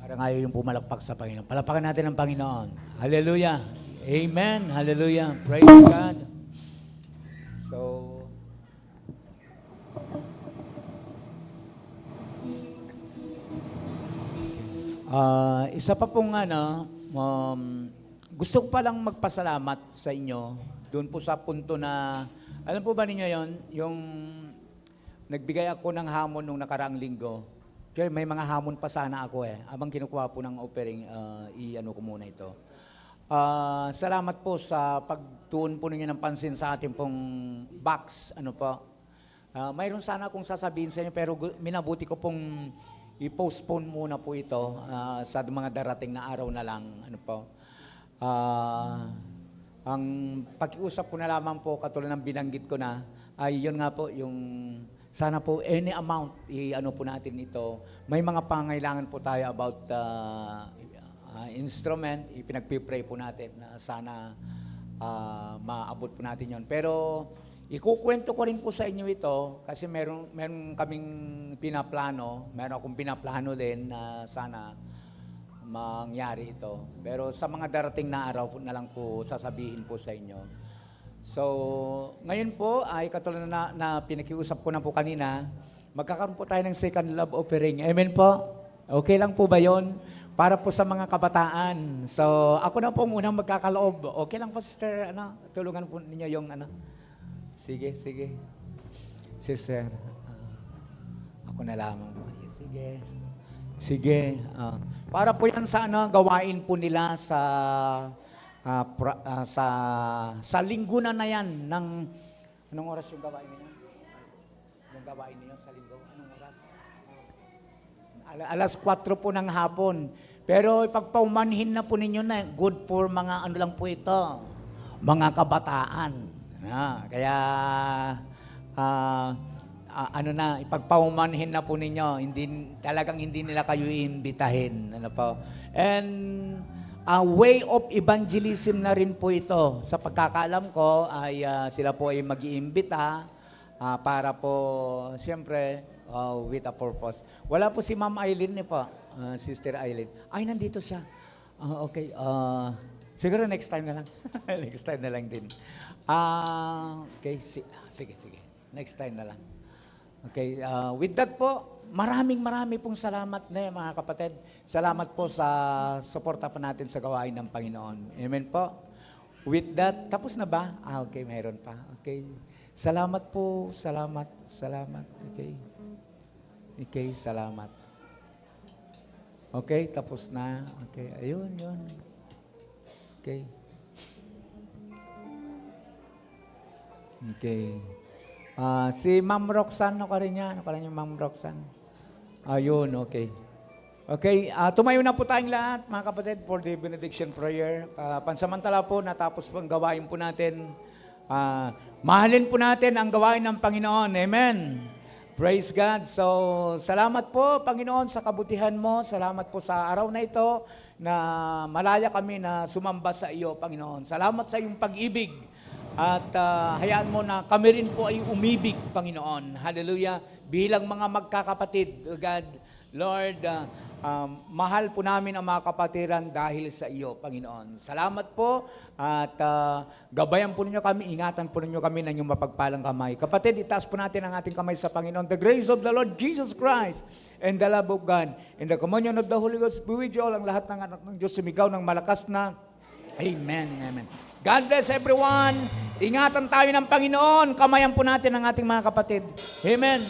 Parang ayaw yung pumalakpak sa Panginoon. Palapakan natin ang Panginoon. Hallelujah. Amen. Hallelujah. Praise God. So, isa pa pong gusto ko palang magpasalamat sa inyo doon po sa punto na, alam po ba ninyo yon, yung nagbigay ako ng hamon nung nakaraang linggo. Kaya may mga hamon pa sana ako abang kinukuha po ng offering, i-ano ko muna ito. Salamat po sa pagtuon po ninyo ng pansin sa ating pong box, mayroon sana akong sasabihin sa inyo pero minabuti ko pong i-postpone muna po ito sa mga darating na araw na lang. Ang pag-iusap ko na lamang po, katulad ng binanggit ko na, ay yun nga po, yung sana po any amount, po natin ito. May mga pangailangan po tayo about instrument, ipinagpipray po natin na sana maabot po natin yon. Pero ikukwento ko rin po sa inyo ito kasi meron kaming pinaplano, meron akong pinaplano din na sana mangyari ito. Pero sa mga darating na araw na lang po sasabihin po sa inyo. So, ngayon po ay katulad na pinakiusap ko na po kanina, magkakaroon po tayo ng second love offering. Amen po? Okay lang po ba yon? Para po sa mga kabataan. So, ako na po unang magkakaloob. Okay lang po, sister, tulungan po ninyo yung Sige. Sister, ako na lamang po. Sige. Para po yan sa gawain po nila sa linggo na yan ng anong oras yung gawain niyo? Yung gawain niyo sa linggo, anong oras? Alas 4 po ng hapon. Pero ipagpaumanhin na po ninyo na good for mga lang po ito, mga kabataan. Kaya ipagpaumanhin na po ninyo, talagang hindi nila kayo iimbitahin. And a way of evangelism na rin po ito. Sa pagkakaalam ko, ay sila po ay mag-iimbita para po, siyempre, with a purpose. Wala po si Ma'am Eileen po, Sister Eileen. Ay, nandito siya. Okay. Siguro next time na lang. Next time na lang din. Okay, sige. Next time na lang. Okay, with that po, marami pong salamat na mga kapatid. Salamat po sa suporta pa natin sa gawain ng Panginoon. Amen po. With that, tapos na ba? Okay, mayroon pa. Okay. Salamat po. Salamat. Okay, salamat. Okay, tapos na. Okay, ayun. Okay. Si Ma'am Roxanne, ano ka rin niya? Ano ka rin yung Ma'am Roxanne? Ayun, okay. Okay, tumayo na po tayong lahat, mga kapatid, for the benediction prayer. Pansamantala po, natapos po ang gawain po natin. Mahalin po natin ang gawain ng Panginoon. Amen. Praise God. So, salamat po, Panginoon, sa kabutihan mo. Salamat po sa araw na ito na malaya kami na sumamba sa iyo, Panginoon. Salamat sa iyong pag-ibig. At hayaan mo na kami rin po ay umibig, Panginoon. Hallelujah. Bilang mga magkakapatid, God, Lord, mahal po namin ang mga kapatiran dahil sa iyo, Panginoon. Salamat po at gabayan po ninyo kami, ingatan po ninyo kami ng inyong mapagpalang kamay. Kapatid, itaas po natin ang ating kamay sa Panginoon. The grace of the Lord Jesus Christ and the love of God and the communion of the Holy Ghost be with you all. Ang lahat ng anak ng Diyos sumigaw ng malakas na Amen. God bless everyone. Ingatan tayo ng Panginoon. Kamayan po natin ang ating mga kapatid. Amen.